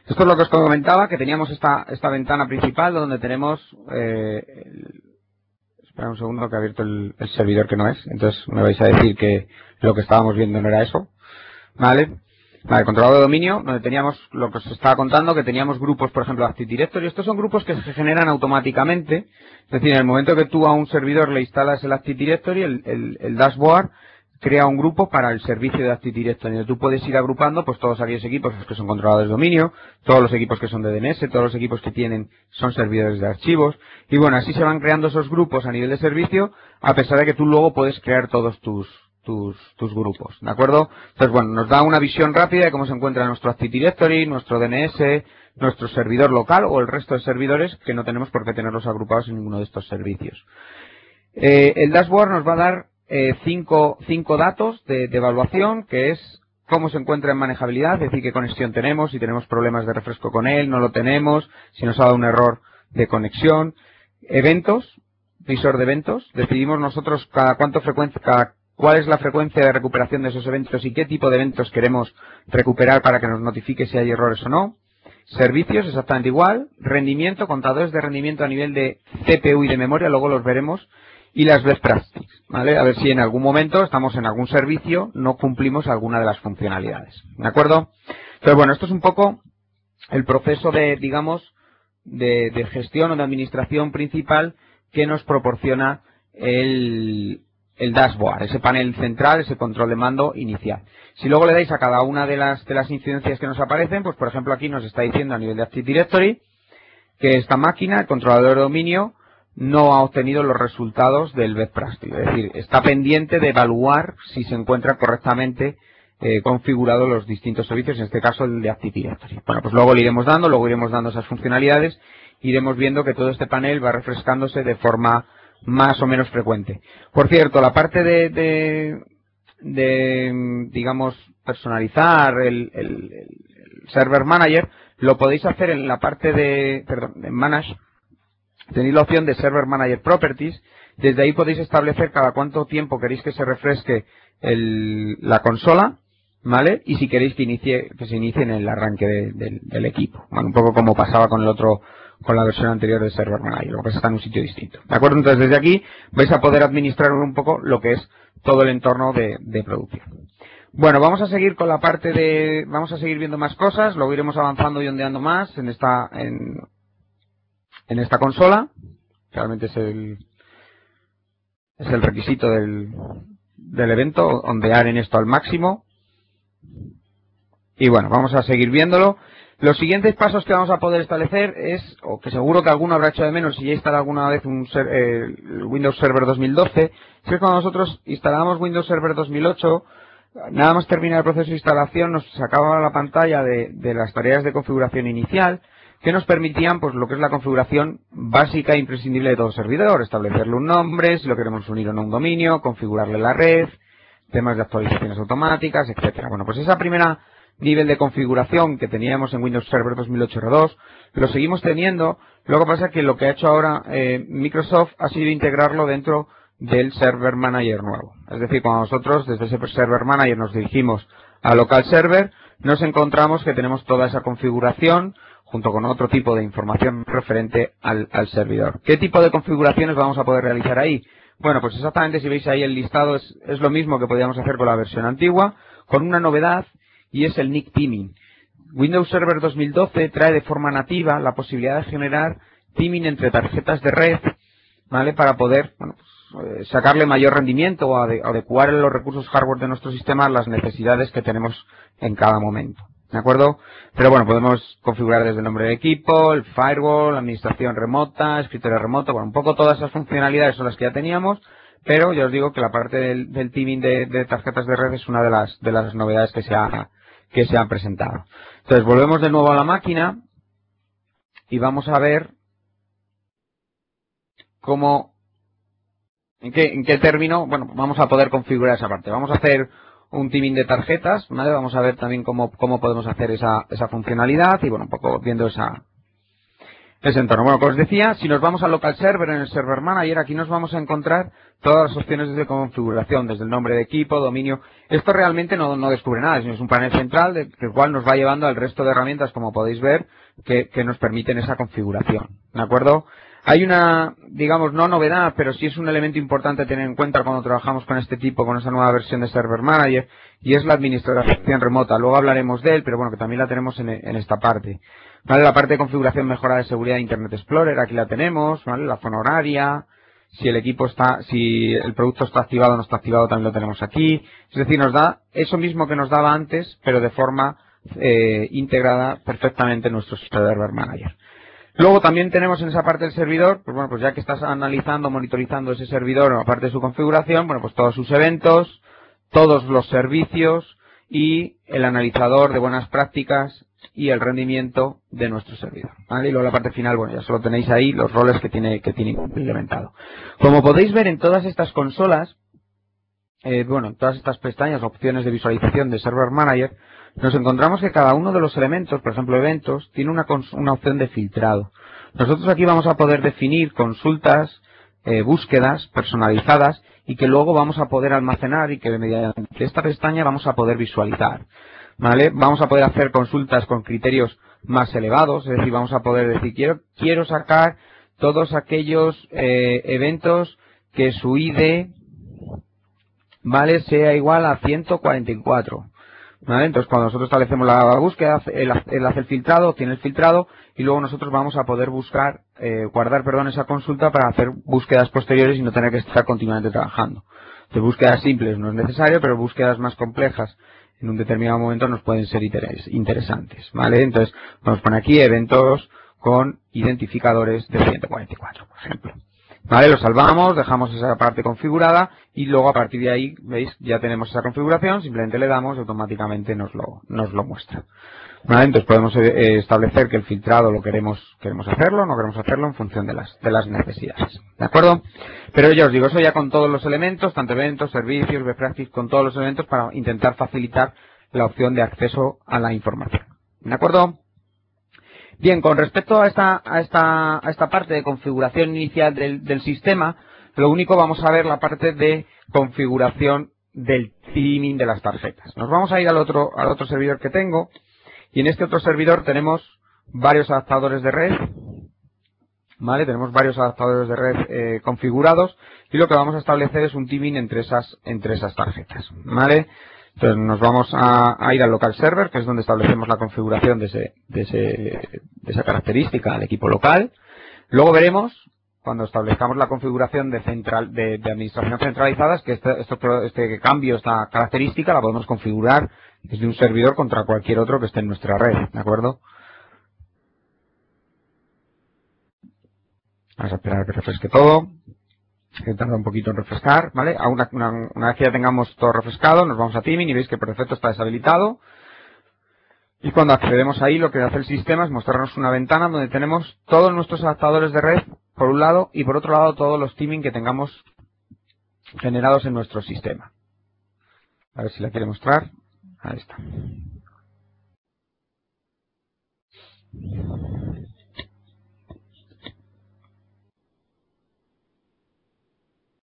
esto es lo que os comentaba, que teníamos esta ventana principal donde tenemos... Espera un segundo que ha abierto el servidor que no es. Entonces me vais a decir que lo que estábamos viendo no era eso. Vale. Vale, controlador de dominio, donde teníamos lo que os estaba contando, que teníamos grupos, por ejemplo, Active Directory. Estos son grupos que se generan automáticamente. Es decir, en el momento que tú a un servidor le instalas el Active Directory, el dashboard crea un grupo para el servicio de Active Directory, donde tú puedes ir agrupando pues todos aquellos equipos que son controladores de dominio, todos los equipos que son de DNS, todos los equipos que son servidores de archivos, y bueno, así se van creando esos grupos a nivel de servicio, a pesar de que tú luego puedes crear todos tus grupos, ¿de acuerdo? Entonces, bueno, nos da una visión rápida de cómo se encuentra nuestro Active Directory, nuestro DNS, nuestro servidor local o el resto de servidores que no tenemos por qué tenerlos agrupados en ninguno de estos servicios. El dashboard nos va a dar cinco datos de evaluación, que es cómo se encuentra en manejabilidad, es decir, qué conexión tenemos, si tenemos problemas de refresco con él, no lo tenemos, si nos ha dado un error de conexión, eventos, visor de eventos, decidimos nosotros cada cuál es la frecuencia de recuperación de esos eventos y qué tipo de eventos queremos recuperar para que nos notifique si hay errores o no. Servicios, exactamente igual. Rendimiento, contadores de rendimiento a nivel de CPU y de memoria, luego los veremos. Y las best practices, ¿vale? A ver si en algún momento estamos en algún servicio, no cumplimos alguna de las funcionalidades, ¿de acuerdo? Entonces, bueno, esto es un poco el proceso de, digamos, de gestión o de administración principal que nos proporciona el dashboard, ese panel central, ese control de mando inicial. Si luego le dais a cada una de las incidencias que nos aparecen, pues por ejemplo aquí nos está diciendo a nivel de Active Directory que esta máquina, el controlador de dominio, no ha obtenido los resultados del best practice, es decir, está pendiente de evaluar si se encuentran correctamente configurados los distintos servicios, en este caso el de Active Directory. Bueno, pues luego le iremos dando esas funcionalidades, iremos viendo que todo este panel va refrescándose de forma más o menos frecuente. Por cierto, la parte de digamos, personalizar el Server Manager, lo podéis hacer en la parte de Manage. Tenéis la opción de Server Manager Properties. Desde ahí podéis establecer cada cuánto tiempo queréis que se refresque la consola, ¿vale? Y si queréis que se inicie en el arranque del equipo. Bueno, un poco como pasaba con la versión anterior del Server Manager, lo que está en un sitio distinto. ¿De acuerdo? Entonces desde aquí vais a poder administrar un poco lo que es todo el entorno de producción. Bueno, vamos a seguir con la parte vamos a seguir viendo más cosas, luego iremos avanzando y ondeando más en esta consola. Realmente es el requisito del evento, ondear en esto al máximo. Y bueno, vamos a seguir viéndolo. Los siguientes pasos que vamos a poder establecer es, o que seguro que alguno habrá hecho de menos si ya instalado alguna vez el Windows Server 2012, es que cuando nosotros instalamos Windows Server 2008, nada más terminar el proceso de instalación nos sacaba la pantalla de las tareas de configuración inicial, que nos permitían pues lo que es la configuración básica e imprescindible de todo servidor, establecerle un nombre, si lo queremos unir o no a un dominio, configurarle la red, temas de actualizaciones automáticas, etcétera. Bueno, pues esa primera nivel de configuración que teníamos en Windows Server 2008 R2, lo seguimos teniendo. Luego pasa que lo que ha hecho ahora Microsoft ha sido integrarlo dentro del Server Manager nuevo. Es decir, cuando nosotros desde ese Server Manager nos dirigimos a Local Server, nos encontramos que tenemos toda esa configuración junto con otro tipo de información referente al servidor. ¿Qué tipo de configuraciones vamos a poder realizar ahí? Bueno, pues exactamente si veis ahí el listado es lo mismo que podíamos hacer con la versión antigua, con una novedad, y es el Nick Teaming. Windows Server 2012 trae de forma nativa la posibilidad de generar teaming entre tarjetas de red, ¿vale? Para poder sacarle mayor rendimiento o adecuar los recursos hardware de nuestro sistema a las necesidades que tenemos en cada momento. ¿De acuerdo? Pero bueno, podemos configurar desde el nombre del equipo, el firewall, administración remota, escritorio remoto, bueno, un poco todas esas funcionalidades son las que ya teníamos, pero ya os digo que la parte del teaming de tarjetas de red es una de las novedades que se han presentado. Entonces volvemos de nuevo a la máquina y vamos a ver cómo, en qué término, bueno, vamos a poder configurar esa parte. Vamos a hacer un teaming de tarjetas, ¿vale? Vamos a ver también cómo podemos hacer esa funcionalidad y bueno, un poco viendo ese entorno. Bueno, como os decía, si nos vamos al Local Server en el Server Manager, aquí nos vamos a encontrar todas las opciones de configuración, desde el nombre de equipo, dominio. Esto realmente no descubre nada, sino es un panel central del cual nos va llevando al resto de herramientas, como podéis ver, que nos permiten esa configuración. ¿De acuerdo? Hay una, digamos, no novedad, pero sí es un elemento importante a tener en cuenta cuando trabajamos con este tipo, con esta nueva versión de Server Manager, y es la administración remota. Luego hablaremos de él, pero bueno, que también la tenemos en esta parte. ¿Vale? La parte de configuración mejora de seguridad de Internet Explorer, aquí la tenemos, ¿vale? La zona horaria, si el producto está activado o no está activado, también lo tenemos aquí. Es decir, nos da eso mismo que nos daba antes, pero de forma integrada perfectamente en nuestro Server Manager. Luego también tenemos en esa parte del servidor, pues bueno, pues ya que estás analizando, monitorizando ese servidor, aparte de su configuración, bueno, pues todos sus eventos, todos los servicios y el analizador de buenas prácticas y el rendimiento de nuestro servidor, ¿vale? Y luego la parte final, bueno, ya solo tenéis ahí los roles que tiene implementado. Como podéis ver en todas estas consolas, en todas estas pestañas, opciones de visualización de Server Manager, nos encontramos que cada uno de los elementos, por ejemplo eventos, tiene una opción de filtrado. Nosotros aquí vamos a poder definir consultas, búsquedas personalizadas y que luego vamos a poder almacenar y que mediante esta pestaña vamos a poder visualizar. ¿Vale? Vamos a poder hacer consultas con criterios más elevados, es decir, vamos a poder decir, quiero sacar todos aquellos eventos que su ID, ¿vale?, sea igual a 144. ¿Vale? Entonces, cuando nosotros establecemos la búsqueda, él hace el filtrado, obtiene el filtrado, y luego nosotros vamos a poder guardar esa consulta para hacer búsquedas posteriores y no tener que estar continuamente trabajando. De búsquedas simples no es necesario, pero búsquedas más complejas en un determinado momento nos pueden ser interesantes, ¿vale? Entonces, vamos a poner aquí eventos con identificadores de 144, por ejemplo. ¿Vale? Lo salvamos, dejamos esa parte configurada y luego a partir de ahí, ¿veis? Ya tenemos esa configuración, simplemente le damos y automáticamente nos lo muestra. ¿Vale? Entonces podemos establecer que el filtrado lo queremos hacerlo, no queremos hacerlo en función de las necesidades. ¿De acuerdo? Pero ya os digo, eso ya con todos los elementos, tanto eventos, servicios, best practice, con todos los elementos para intentar facilitar la opción de acceso a la información. ¿De acuerdo? Bien, con respecto a esta parte de configuración inicial del sistema, lo único vamos a ver la parte de configuración del theming de las tarjetas. Nos vamos a ir al otro servidor que tengo, y en este otro servidor tenemos varios adaptadores de red, ¿vale? Tenemos varios adaptadores de red configurados, y lo que vamos a establecer es un theming entre esas tarjetas, ¿vale? Entonces nos vamos a ir al local server, que es donde establecemos la configuración de esa característica al equipo local. Luego veremos, cuando establezcamos la configuración de administración centralizada, es que este cambio, esta característica, la podemos configurar desde un servidor contra cualquier otro que esté en nuestra red, ¿de acuerdo? Vamos a esperar a que refresque todo. Que tarda un poquito en refrescar, ¿vale? Una vez que ya tengamos todo refrescado, nos vamos a theming y veis que por defecto está deshabilitado. Y cuando accedemos ahí, lo que hace el sistema es mostrarnos una ventana donde tenemos todos nuestros adaptadores de red, por un lado, y por otro lado todos los theming que tengamos generados en nuestro sistema. A ver si la quiere mostrar. Ahí está.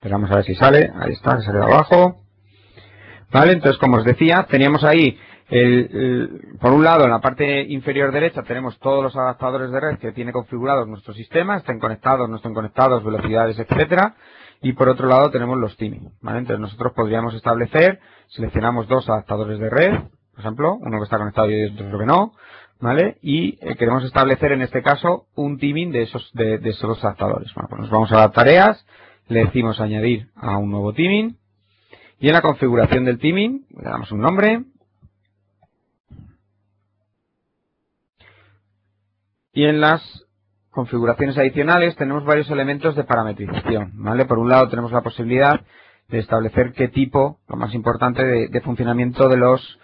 Esperamos a ver si sale. Ahí está, sale de abajo. Vale, entonces como os decía, teníamos ahí, por un lado, en la parte inferior derecha tenemos todos los adaptadores de red que tiene configurados nuestro sistema, estén conectados, no estén conectados, velocidades, etcétera. Y por otro lado tenemos los theming, ¿vale? Entonces nosotros podríamos establecer, seleccionamos dos adaptadores de red, por ejemplo, uno que está conectado y otro que no, ¿vale? Y queremos establecer en este caso un theming de esos dos adaptadores. Bueno, pues nos vamos a las tareas, le decimos añadir a un nuevo theming y en la configuración del theming le damos un nombre y en las configuraciones adicionales tenemos varios elementos de parametrización, ¿vale? Por un lado tenemos la posibilidad de establecer qué tipo, lo más importante, de funcionamiento de los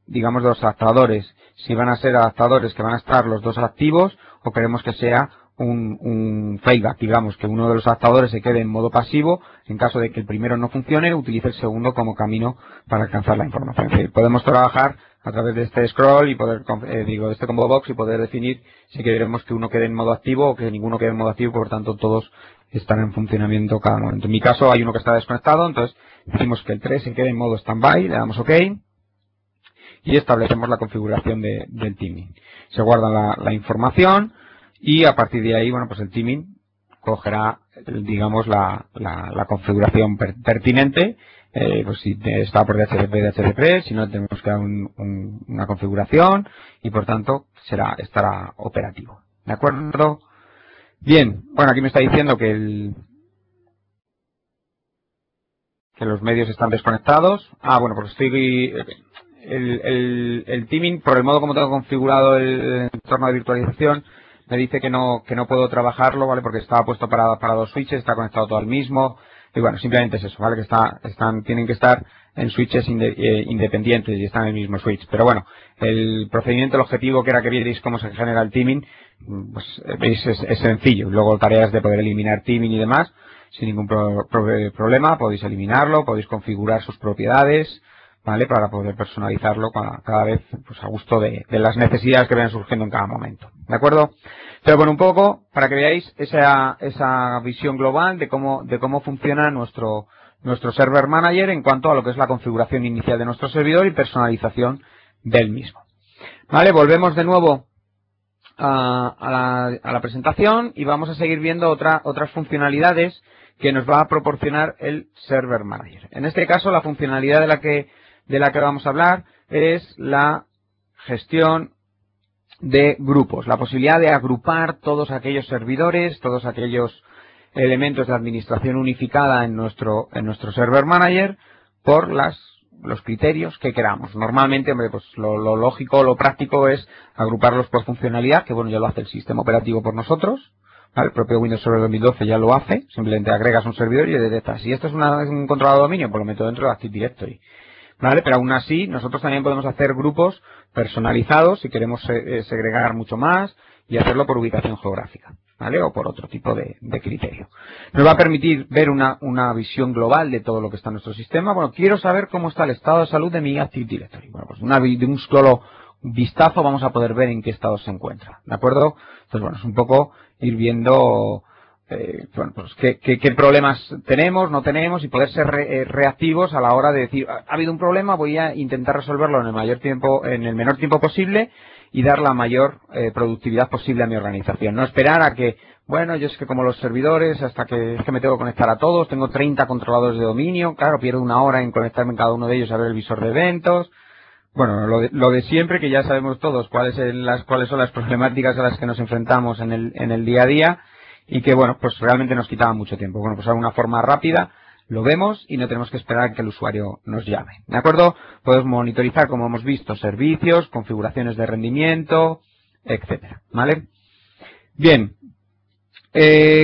digamos de los adaptadores, si van a ser adaptadores que van a estar los dos activos o queremos que sea un failback, digamos, que uno de los adaptadores se quede en modo pasivo, en caso de que el primero no funcione, utilice el segundo como camino para alcanzar la información. Es decir, podemos trabajar a través de este scroll y poder, de este combo box y poder definir si queremos que uno quede en modo activo o que ninguno quede en modo activo, por tanto todos están en funcionamiento cada momento. En mi caso hay uno que está desconectado, entonces decimos que el 3 se quede en modo standby, le damos OK y establecemos la configuración del theming. Se guarda la información y a partir de ahí, bueno, pues el theming cogerá, digamos, la configuración pertinente, pues si está por DHCP, si no tenemos que dar una configuración y por tanto estará operativo. ¿De acuerdo? Bien, bueno, aquí me está diciendo que los medios están desconectados. Bueno, pues el theming, por el modo como tengo configurado el entorno de virtualización, me dice que no puedo trabajarlo, ¿vale? Porque estaba puesto para dos switches, está conectado todo al mismo. Y bueno, simplemente es eso, ¿vale? Que tienen que estar en switches independientes y están en el mismo switch. Pero bueno, el procedimiento, el objetivo que era que vierais cómo se genera el theming, pues veis, es sencillo. Luego tareas de poder eliminar theming y demás, sin ningún problema, podéis eliminarlo, podéis configurar sus propiedades, ¿vale? Para poder personalizarlo cada vez pues, a gusto de las necesidades que vayan surgiendo en cada momento, ¿de acuerdo? Pero bueno, un poco para que veáis esa visión global de cómo funciona nuestro Server Manager en cuanto a lo que es la configuración inicial de nuestro servidor y personalización del mismo. ¿Vale? Volvemos de nuevo a la presentación y vamos a seguir viendo otras funcionalidades que nos va a proporcionar el Server Manager. En este caso, la funcionalidad de la que vamos a hablar es la gestión de grupos, la posibilidad de agrupar todos aquellos servidores, todos aquellos elementos de administración unificada en nuestro Server Manager por los criterios que queramos. Normalmente, hombre, pues lo lógico, lo práctico es agruparlos por funcionalidad, que bueno, ya lo hace el sistema operativo por nosotros. ¿Vale? El propio Windows Server 2012 ya lo hace, simplemente agregas un servidor y detectas. Si esto es un controlador de dominio, pues lo meto dentro de Active Directory. ¿Vale? Pero aún así, nosotros también podemos hacer grupos personalizados si queremos segregar mucho más y hacerlo por ubicación geográfica, ¿vale? O por otro tipo de criterio. Nos va a permitir ver una visión global de todo lo que está en nuestro sistema. Bueno, quiero saber cómo está el estado de salud de mi Active Directory. Bueno, pues de un solo vistazo vamos a poder ver en qué estado se encuentra, ¿de acuerdo? Entonces, bueno, es un poco ir viendo bueno, pues qué problemas tenemos, no tenemos y poder ser reactivos a la hora de decir, ha habido un problema, voy a intentar resolverlo en el menor tiempo posible y dar la mayor productividad posible a mi organización. No esperar a que, bueno, yo es que como los servidores, hasta que es que me tengo que conectar a todos, tengo 30 controladores de dominio, claro, pierdo una hora en conectarme en cada uno de ellos a ver el visor de eventos. Bueno, lo de siempre, que ya sabemos todos cuáles son las problemáticas a las que nos enfrentamos en el día a día y que, bueno, pues realmente nos quitaba mucho tiempo. Bueno, pues de una forma rápida lo vemos y no tenemos que esperar a que el usuario nos llame. ¿De acuerdo? Podemos monitorizar, como hemos visto, servicios, configuraciones de rendimiento, etcétera. ¿Vale? Bien.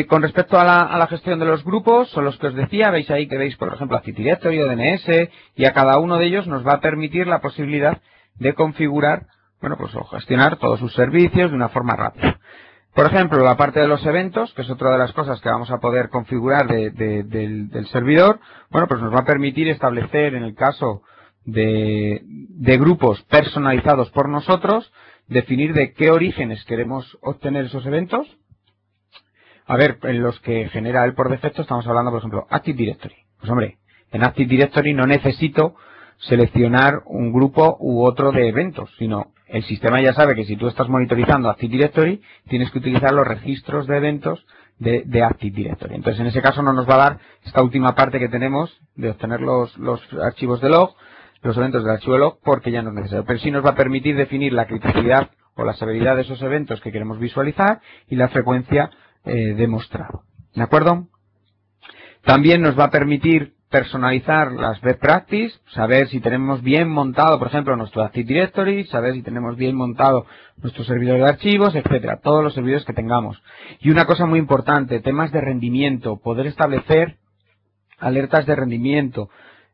Con respecto a la gestión de los grupos, son los que os decía, veis ahí que veis, por ejemplo, Active Directory o DNS, y a cada uno de ellos nos va a permitir la posibilidad de configurar, bueno, pues o gestionar todos sus servicios de una forma rápida. Por ejemplo, la parte de los eventos, que es otra de las cosas que vamos a poder configurar del servidor, bueno, pues nos va a permitir establecer, en el caso de grupos personalizados por nosotros, definir de qué orígenes queremos obtener esos eventos. A ver, en los que genera él por defecto estamos hablando, por ejemplo, Active Directory. Pues hombre, en Active Directory no necesito seleccionar un grupo u otro de eventos, sino el sistema ya sabe que si tú estás monitorizando Active Directory, tienes que utilizar los registros de eventos de Active Directory. Entonces, en ese caso no nos va a dar esta última parte que tenemos de obtener los archivos de log, los eventos del archivo de log, porque ya no es necesario. Pero sí nos va a permitir definir la criticidad o la severidad de esos eventos que queremos visualizar y la frecuencia demostrado. ¿De acuerdo? También nos va a permitir personalizar las best practices, saber si tenemos bien montado, por ejemplo, nuestro Active Directory, saber si tenemos bien montado nuestro servidor de archivos, etcétera, todos los servidores que tengamos. Y una cosa muy importante, temas de rendimiento, poder establecer alertas de rendimiento.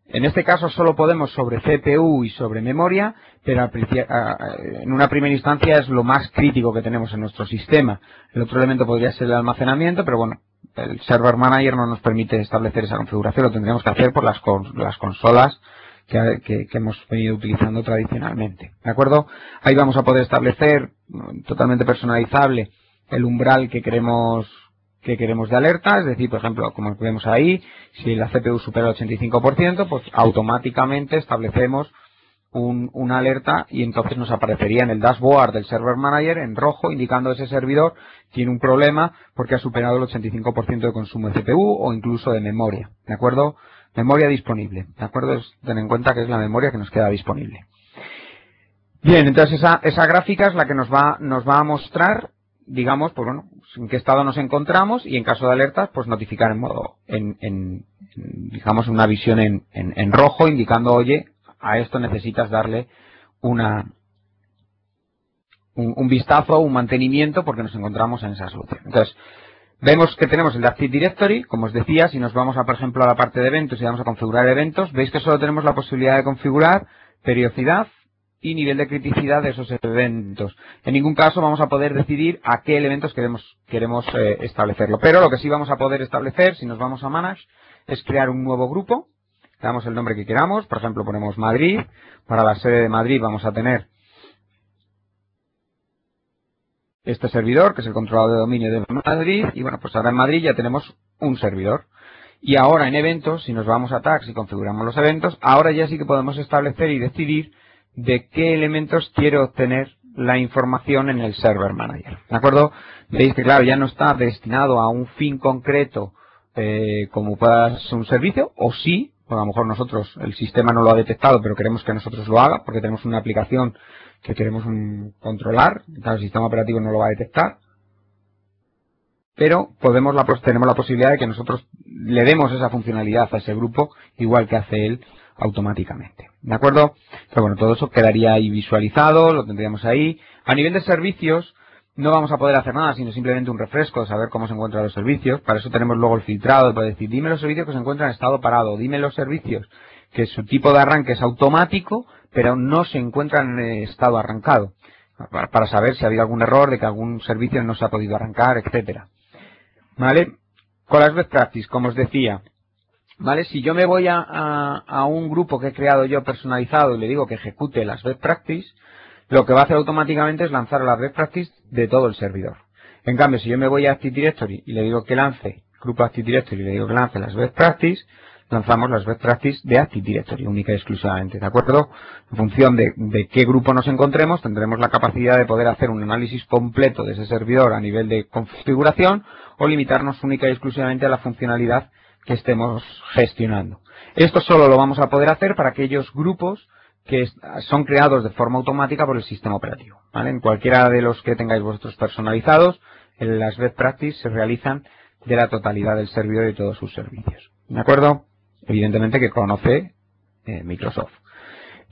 En este caso solo podemos sobre CPU y sobre memoria, pero en una primera instancia es lo más crítico que tenemos en nuestro sistema. El otro elemento podría ser el almacenamiento, pero bueno, el Server Manager no nos permite establecer esa configuración, lo tendríamos que hacer por las consolas que hemos venido utilizando tradicionalmente. ¿De acuerdo? Ahí vamos a poder establecer, totalmente personalizable, el umbral que queremos de alerta, es decir, por ejemplo, como vemos ahí, si la CPU supera el 85%, pues automáticamente establecemos una alerta y entonces nos aparecería en el dashboard del Server Manager en rojo, indicando ese servidor tiene un problema porque ha superado el 85% de consumo de CPU o incluso de memoria, ¿de acuerdo? Memoria disponible, ¿de acuerdo? Ten en cuenta que es la memoria que nos queda disponible. Bien, entonces esa gráfica es la que nos va a mostrar, digamos, pues bueno, en qué estado nos encontramos y en caso de alertas, pues notificar en modo, digamos, una visión en rojo, indicando, oye, a esto necesitas darle un vistazo, un mantenimiento, porque nos encontramos en esa solución. Entonces, vemos que tenemos el de Active Directory, como os decía, si nos vamos, por ejemplo, a la parte de eventos y vamos a configurar eventos, veis que solo tenemos la posibilidad de configurar periodicidad y nivel de criticidad de esos eventos. En ningún caso vamos a poder decidir a qué elementos queremos establecerlo. Pero lo que sí vamos a poder establecer, si nos vamos a Manage, es crear un nuevo grupo, le damos el nombre que queramos, por ejemplo ponemos Madrid, para la sede de Madrid vamos a tener este servidor, que es el controlador de dominio de Madrid, y bueno, pues ahora en Madrid ya tenemos un servidor. Y ahora en eventos, si nos vamos a tags y configuramos los eventos, ahora ya sí que podemos establecer y decidir de qué elementos quiero obtener la información en el Server Manager. ¿De acuerdo? Veis que claro, ya no está destinado a un fin concreto como pueda ser un servicio, o sí, pues a lo mejor nosotros, el sistema no lo ha detectado, pero queremos que nosotros lo haga, porque tenemos una aplicación que queremos controlar, claro, el sistema operativo no lo va a detectar, pero tenemos la posibilidad de que nosotros le demos esa funcionalidad a ese grupo, igual que hace él automáticamente. ¿De acuerdo? Pero bueno, todo eso quedaría ahí visualizado, lo tendríamos ahí. A nivel de servicios, no vamos a poder hacer nada, sino simplemente un refresco de saber cómo se encuentran los servicios. Para eso tenemos luego el filtrado, para decir, dime los servicios que se encuentran en estado parado, dime los servicios que su tipo de arranque es automático, pero no se encuentran en estado arrancado, para saber si ha habido algún error de que algún servicio no se ha podido arrancar, etcétera. ¿Vale? Con las best practices, como os decía, ¿vale? Si yo me voy a un grupo que he creado yo personalizado y le digo que ejecute las best practices, lo que va a hacer automáticamente es lanzar las best practices de todo el servidor. En cambio, si yo me voy a Active Directory y le digo que lance, grupo Active Directory y le digo que lance las best practices, lanzamos las best practices de Active Directory, única y exclusivamente, ¿de acuerdo? En función de qué grupo nos encontremos, tendremos la capacidad de poder hacer un análisis completo de ese servidor a nivel de configuración o limitarnos única y exclusivamente a la funcionalidad que estemos gestionando. Esto solo lo vamos a poder hacer para aquellos grupos que son creados de forma automática por el sistema operativo, ¿vale? En cualquiera de los que tengáis vosotros personalizados, las best practices se realizan de la totalidad del servidor y todos sus servicios, ¿de acuerdo? Evidentemente que conoce Microsoft.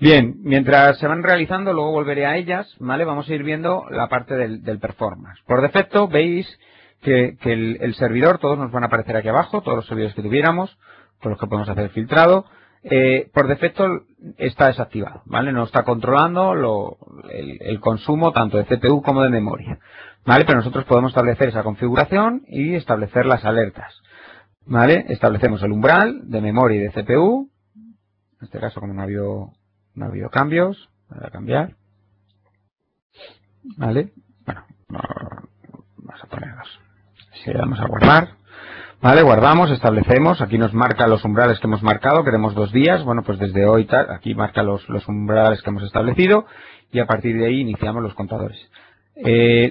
Bien, mientras se van realizando, luego volveré a ellas, ¿vale? Vamos a ir viendo la parte del performance. Por defecto, veis que el servidor, todos nos van a aparecer aquí abajo, todos los servidores que tuviéramos, todos los que podemos hacer filtrado. Por defecto está desactivado, ¿vale? No está controlando el consumo tanto de CPU como de memoria, ¿vale? Pero nosotros podemos establecer esa configuración y establecer las alertas, ¿vale? Establecemos el umbral de memoria y de CPU. En este caso, como no ha habido cambios, voy a cambiar, ¿vale? Bueno, vamos a ponerlos. Si le damos a guardar, ¿vale? Guardamos, establecemos, aquí nos marca los umbrales que hemos marcado, queremos 2 días, bueno, pues desde hoy, aquí marca los umbrales que hemos establecido y a partir de ahí iniciamos los contadores.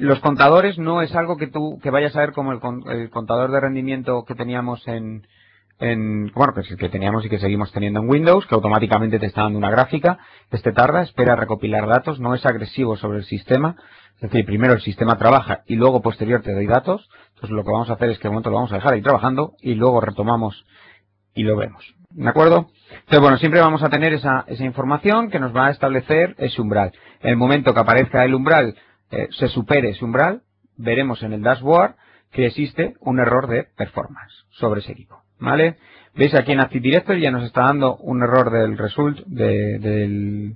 Los contadores no es algo que vayas a ver como el contador de rendimiento que teníamos bueno, pues el que teníamos y que seguimos teniendo en Windows, que automáticamente te está dando una gráfica. Este tarda, espera a recopilar datos, no es agresivo sobre el sistema. Es decir, primero el sistema trabaja y luego posterior te doy datos. Entonces lo que vamos a hacer es que de momento lo vamos a dejar ahí trabajando y luego retomamos y lo vemos. ¿De acuerdo? Entonces, bueno, siempre vamos a tener esa información que nos va a establecer ese umbral. En el momento que aparezca el umbral, se supere ese umbral, veremos en el dashboard que existe un error de performance sobre ese equipo, ¿vale? Veis aquí en Active Directory ya nos está dando un error del result del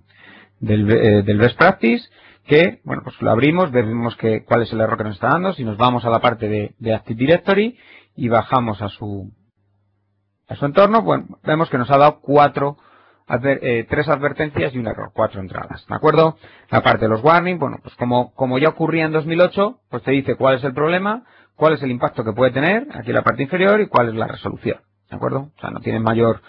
best practice, que, bueno, pues lo abrimos, vemos cuál es el error que nos está dando. Si nos vamos a la parte de Active Directory y bajamos a su entorno, bueno, vemos que nos ha dado 3 advertencias y un error, 4 entradas, ¿de acuerdo? La parte de los warnings, bueno, pues como ya ocurría en 2008, pues te dice cuál es el problema, cuál es el impacto que puede tener, aquí en la parte inferior, y cuál es la resolución, ¿de acuerdo? O sea, no tiene mayor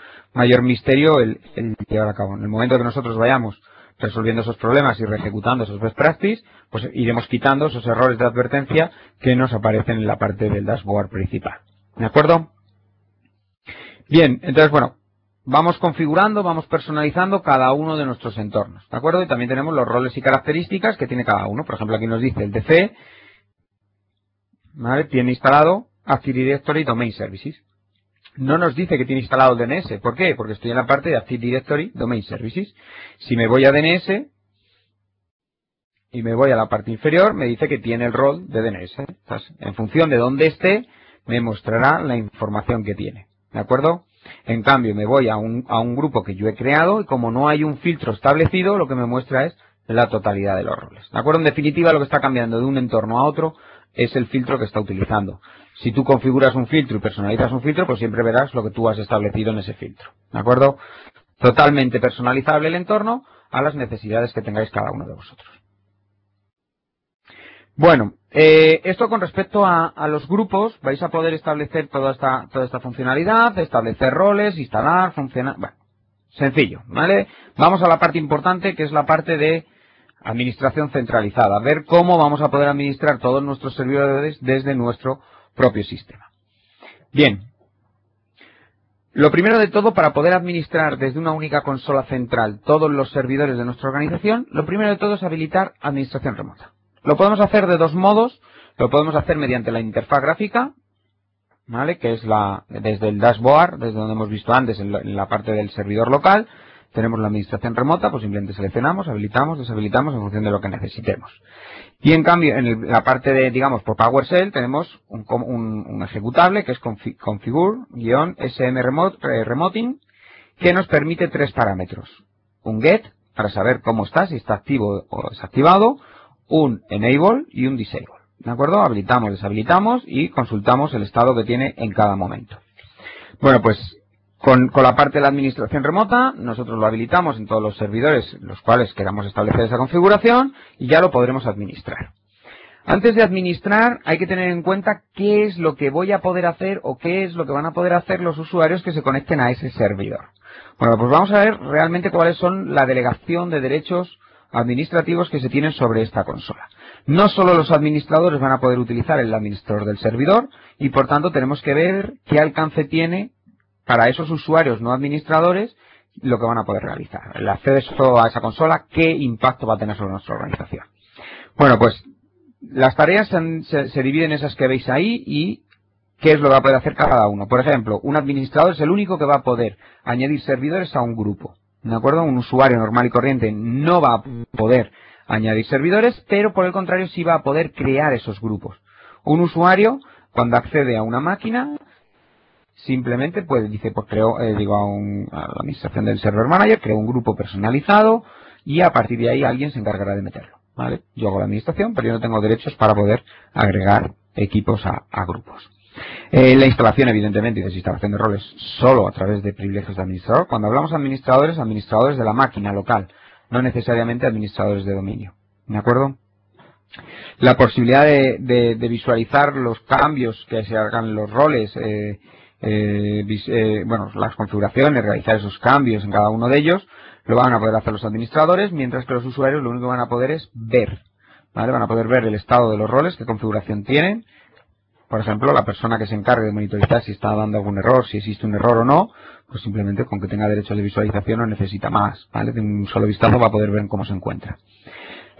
misterio el llevar a cabo. En el momento que nosotros vayamos resolviendo esos problemas y reejecutando esos best practices, pues iremos quitando esos errores de advertencia que nos aparecen en la parte del dashboard principal, ¿de acuerdo? Bien, entonces, bueno, vamos configurando, vamos personalizando cada uno de nuestros entornos, ¿de acuerdo? Y también tenemos los roles y características que tiene cada uno. Por ejemplo, aquí nos dice el DC, ¿vale? Tiene instalado Active Directory Domain Services. No nos dice que tiene instalado el DNS. ¿Por qué? Porque estoy en la parte de Active Directory Domain Services. Si me voy a DNS y me voy a la parte inferior, me dice que tiene el rol de DNS. Entonces, en función de dónde esté, me mostrará la información que tiene, ¿de acuerdo? En cambio, me voy a un grupo que yo he creado y como no hay un filtro establecido, lo que me muestra es la totalidad de los roles, ¿de acuerdo? En definitiva, lo que está cambiando de un entorno a otro es el filtro que está utilizando. Si tú configuras un filtro y personalizas un filtro, pues siempre verás lo que tú has establecido en ese filtro. ¿De acuerdo? Totalmente personalizable el entorno a las necesidades que tengáis cada uno de vosotros. Bueno, esto con respecto a los grupos, vais a poder establecer toda esta funcionalidad, establecer roles, instalar, funcionar. Bueno, sencillo, ¿vale? Vamos a la parte importante, que es la parte de administración centralizada. Ver cómo vamos a poder administrar todos nuestros servidores desde nuestro propio sistema. Bien. Lo primero de todo, para poder administrar desde una única consola central todos los servidores de nuestra organización, lo primero de todo es habilitar administración remota. Lo podemos hacer de dos modos. Lo podemos hacer mediante la interfaz gráfica, ¿vale? Que es desde el dashboard, desde donde hemos visto antes en la parte del servidor local. Tenemos la administración remota, pues simplemente seleccionamos, habilitamos, deshabilitamos en función de lo que necesitemos. Y en cambio, en la parte de, digamos, por PowerShell, tenemos un ejecutable que es configure-sm remoting, que nos permite tres parámetros. Un get, para saber cómo está, si está activo o desactivado, un enable y un disable. ¿De acuerdo? Habilitamos, deshabilitamos y consultamos el estado que tiene en cada momento. Bueno, pues con la parte de la administración remota, nosotros lo habilitamos en todos los servidores los cuales queramos establecer esa configuración y ya lo podremos administrar. Antes de administrar hay que tener en cuenta qué es lo que voy a poder hacer o qué es lo que van a poder hacer los usuarios que se conecten a ese servidor. Bueno, pues vamos a ver realmente cuáles son la delegación de derechos administrativos que se tienen sobre esta consola. No solo los administradores van a poder utilizar el administrador del servidor y por tanto tenemos que ver qué alcance tiene para esos usuarios no administradores lo que van a poder realizar. El acceso a esa consola, qué impacto va a tener sobre nuestra organización. Bueno, pues las tareas se dividen en esas que veis ahí y qué es lo que va a poder hacer cada uno. Por ejemplo, un administrador es el único que va a poder añadir servidores a un grupo. ¿De acuerdo? Un usuario normal y corriente no va a poder añadir servidores, pero por el contrario sí va a poder crear esos grupos. Un usuario, cuando accede a una máquina, simplemente dice, pues creo, a la administración del server manager, creo un grupo personalizado y a partir de ahí alguien se encargará de meterlo. ¿Vale? Yo hago la administración, pero yo no tengo derechos para poder agregar equipos a grupos. La instalación, evidentemente, y desinstalación de roles solo a través de privilegios de administrador. Cuando hablamos de administradores, administradores de la máquina local, no necesariamente administradores de dominio. ¿De acuerdo? La posibilidad de visualizar los cambios que se hagan los roles, las configuraciones, realizar esos cambios en cada uno de ellos, lo van a poder hacer los administradores, mientras que los usuarios lo único que van a poder es ver. ¿Vale? Van a poder ver el estado de los roles, qué configuración tienen. Por ejemplo, la persona que se encargue de monitorizar si está dando algún error, si existe un error o no, pues simplemente con que tenga derecho de visualización no necesita más, ¿vale? De un solo vistazo va a poder ver cómo se encuentra.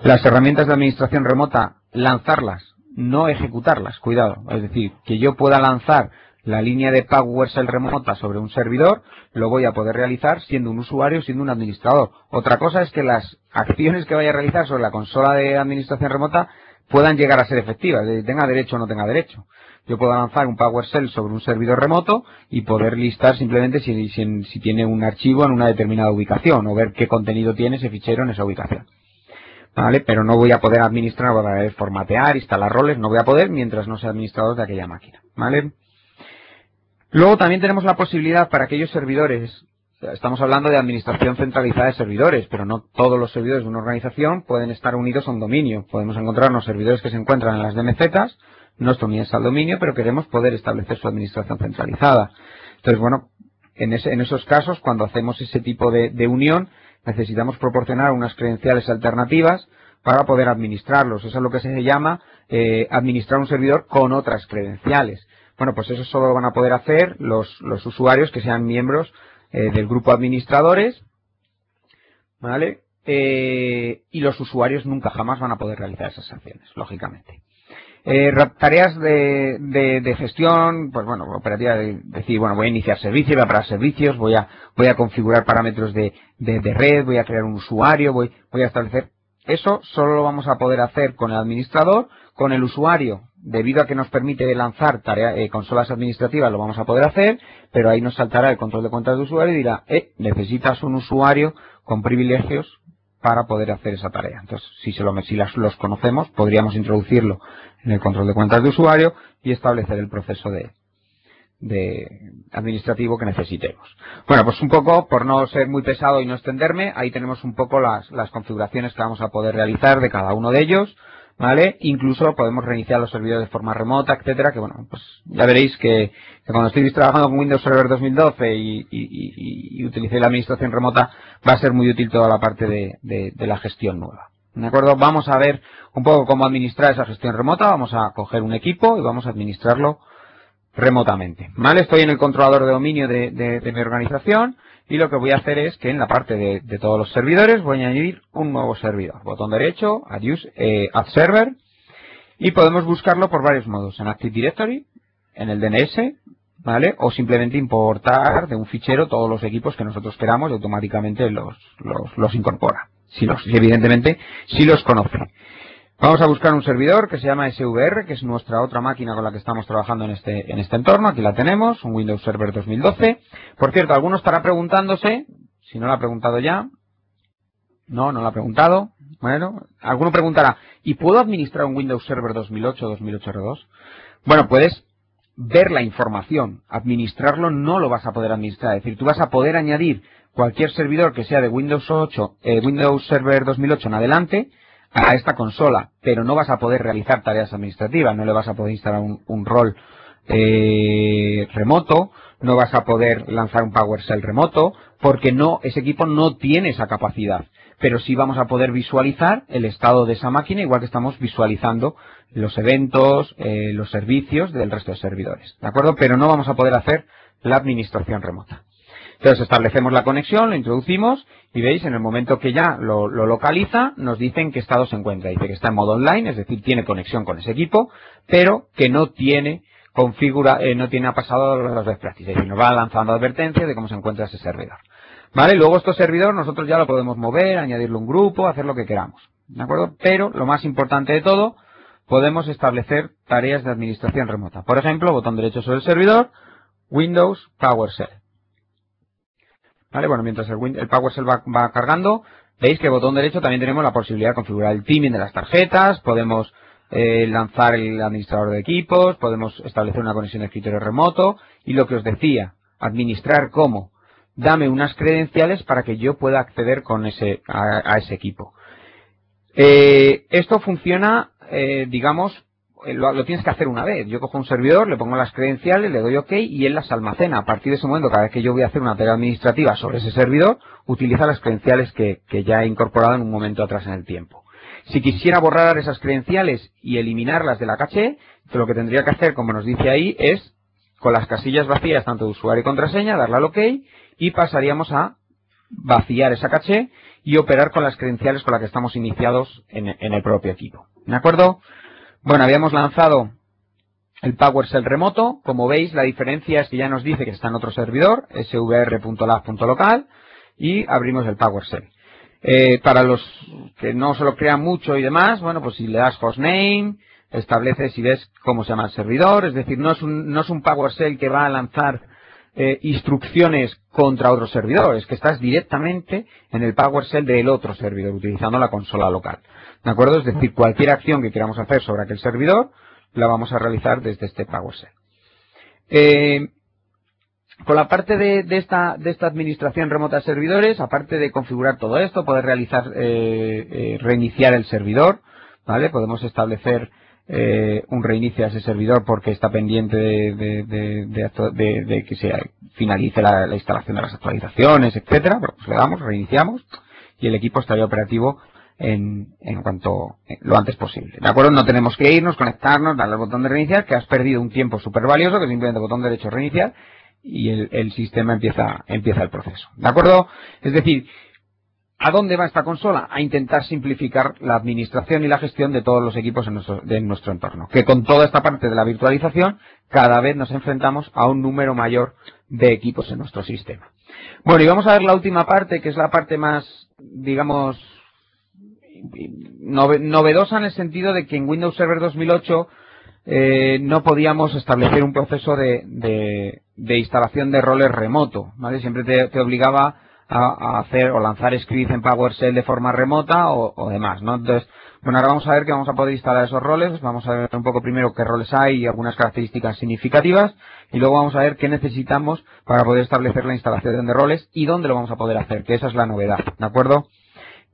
Las herramientas de administración remota, lanzarlas, no ejecutarlas, cuidado. Es decir, que yo pueda lanzar la línea de PowerShell remota sobre un servidor, lo voy a poder realizar siendo un usuario, siendo un administrador. Otra cosa es que las acciones que vaya a realizar sobre la consola de administración remota puedan llegar a ser efectivas, tenga derecho o no tenga derecho. Yo puedo lanzar un PowerShell sobre un servidor remoto y poder listar simplemente si tiene un archivo en una determinada ubicación o ver qué contenido tiene ese fichero en esa ubicación. ¿Vale? Pero no voy a poder administrar, voy a poder formatear, instalar roles, no voy a poder mientras no sea administrador de aquella máquina. ¿Vale? Luego también tenemos la posibilidad para aquellos servidores, estamos hablando de administración centralizada de servidores, pero no todos los servidores de una organización pueden estar unidos a un dominio. Podemos encontrarnos servidores que se encuentran en las DMZs, no están unidos al dominio, pero queremos poder establecer su administración centralizada. Entonces, bueno, en esos casos, cuando hacemos ese tipo de unión, necesitamos proporcionar unas credenciales alternativas para poder administrarlos. Eso es lo que se llama administrar un servidor con otras credenciales. Bueno, pues eso solo lo van a poder hacer los usuarios que sean miembros del grupo de administradores, ¿vale? Y los usuarios nunca jamás van a poder realizar esas acciones, lógicamente. Tareas de gestión, pues bueno, operativa de decir, bueno, voy a iniciar servicios, voy a parar servicios, voy a configurar parámetros de red, voy a crear un usuario, voy a establecer. Eso solo lo vamos a poder hacer con el administrador, con el usuario, debido a que nos permite lanzar consolas administrativas, lo vamos a poder hacer, pero ahí nos saltará el control de cuentas de usuario y dirá, necesitas un usuario con privilegios para poder hacer esa tarea. Entonces, si los conocemos, podríamos introducirlo en el control de cuentas de usuario y establecer el proceso de administrativo que necesitemos. Bueno, pues un poco, por no ser muy pesado y no extenderme, ahí tenemos un poco las configuraciones que vamos a poder realizar de cada uno de ellos, ¿vale? Incluso podemos reiniciar los servidores de forma remota, etcétera, que bueno, pues ya veréis que cuando estéis trabajando con Windows Server 2012 y utilicéis la administración remota, va a ser muy útil toda la parte de la gestión nueva. ¿De acuerdo? Vamos a ver un poco cómo administrar esa gestión remota. Vamos a coger un equipo y vamos a administrarlo remotamente, ¿vale? Estoy en el controlador de dominio de mi organización y lo que voy a hacer es que en la parte de todos los servidores voy a añadir un nuevo servidor. Botón derecho, Add Server, y podemos buscarlo por varios modos, en Active Directory, en el DNS, ¿vale? O simplemente importar de un fichero todos los equipos que nosotros queramos y automáticamente los incorpora, evidentemente, si los conoce. Vamos a buscar un servidor que se llama SVR, que es nuestra otra máquina con la que estamos trabajando en este entorno. Aquí la tenemos, un Windows Server 2012. Por cierto, alguno estará preguntándose, si no lo ha preguntado ya. No lo ha preguntado. Bueno, alguno preguntará, ¿y puedo administrar un Windows Server 2008 o 2008 R2? Bueno, puedes ver la información. Administrarlo no lo vas a poder administrar. Es decir, tú vas a poder añadir cualquier servidor que sea de Windows Server 2008 en adelante a esta consola, pero no vas a poder realizar tareas administrativas, no le vas a poder instalar un rol remoto, no vas a poder lanzar un PowerShell remoto, porque ese equipo no tiene esa capacidad. Pero sí vamos a poder visualizar el estado de esa máquina, igual que estamos visualizando los eventos, los servicios del resto de servidores, ¿de acuerdo? Pero no vamos a poder hacer la administración remota. Entonces establecemos la conexión, lo introducimos y veis, en el momento que ya lo localiza, nos dice en qué estado se encuentra. Dice que está en modo online, es decir, tiene conexión con ese equipo, pero que no tiene ha pasado las best practices. Es decir, nos va lanzando advertencias de cómo se encuentra ese servidor. ¿Vale? Luego este servidor nosotros ya lo podemos mover, añadirle un grupo, hacer lo que queramos. ¿De acuerdo? Pero lo más importante de todo, podemos establecer tareas de administración remota. Por ejemplo, botón derecho sobre el servidor, Windows PowerShell. ¿Vale? Bueno, mientras el PowerShell va cargando, veis que botón derecho también tenemos la posibilidad de configurar el theming de las tarjetas, podemos lanzar el administrador de equipos, podemos establecer una conexión de escritorio remoto y lo que os decía, administrar cómo. Dame unas credenciales para que yo pueda acceder a ese equipo. Esto funciona, digamos, lo tienes que hacer una vez. Yo cojo un servidor, le pongo las credenciales, le doy OK y él las almacena. A partir de ese momento, cada vez que yo voy a hacer una tarea administrativa sobre ese servidor, utiliza las credenciales que ya he incorporado en un momento atrás en el tiempo. Si quisiera borrar esas credenciales y eliminarlas de la caché, lo que tendría que hacer, como nos dice ahí, es con las casillas vacías, tanto de usuario y contraseña, darle al OK y pasaríamos a vaciar esa caché y operar con las credenciales con las que estamos iniciados en el propio equipo. ¿De acuerdo? Bueno, habíamos lanzado el PowerShell remoto. Como veis, la diferencia es que ya nos dice que está en otro servidor, svr.lab.local, y abrimos el PowerShell. Para los que no se lo crean mucho y demás, bueno, pues si le das hostname, estableces y ves cómo se llama el servidor, es decir, no es un PowerShell que va a lanzar instrucciones contra otro servidor, es que estás directamente en el PowerShell del otro servidor, utilizando la consola local. ¿De acuerdo? Es decir, cualquier acción que queramos hacer sobre aquel servidor, la vamos a realizar desde este PowerShell. Con la parte de esta administración remota de servidores, aparte de configurar todo esto, poder realizar, reiniciar el servidor, ¿vale? Podemos establecer un reinicio a ese servidor porque está pendiente de que se finalice la instalación de las actualizaciones, etcétera. Bueno, pues le damos, reiniciamos y el equipo estaría operativo lo antes posible. ¿De acuerdo? No tenemos que irnos, conectarnos, darle al botón de reiniciar, que has perdido un tiempo súper valioso, que simplemente botón derecho reiniciar y el sistema empieza el proceso. ¿De acuerdo? Es decir, ¿a dónde va esta consola? A intentar simplificar la administración y la gestión de todos los equipos de nuestro entorno. Que con toda esta parte de la virtualización, cada vez nos enfrentamos a un número mayor de equipos en nuestro sistema. Bueno, y vamos a ver la última parte, que es la parte más, digamos, novedosa en el sentido de que en Windows Server 2008 no podíamos establecer un proceso de instalación de roles remoto, ¿vale? Siempre te obligaba a hacer o lanzar scripts en PowerShell de forma remota o demás, ¿no? Entonces, Bueno, ahora vamos a ver que vamos a poder instalar esos roles. Vamos a ver un poco primero qué roles hay y algunas características significativas. Y luego vamos a ver qué necesitamos para poder establecer la instalación de roles y dónde lo vamos a poder hacer, que esa es la novedad, ¿de acuerdo?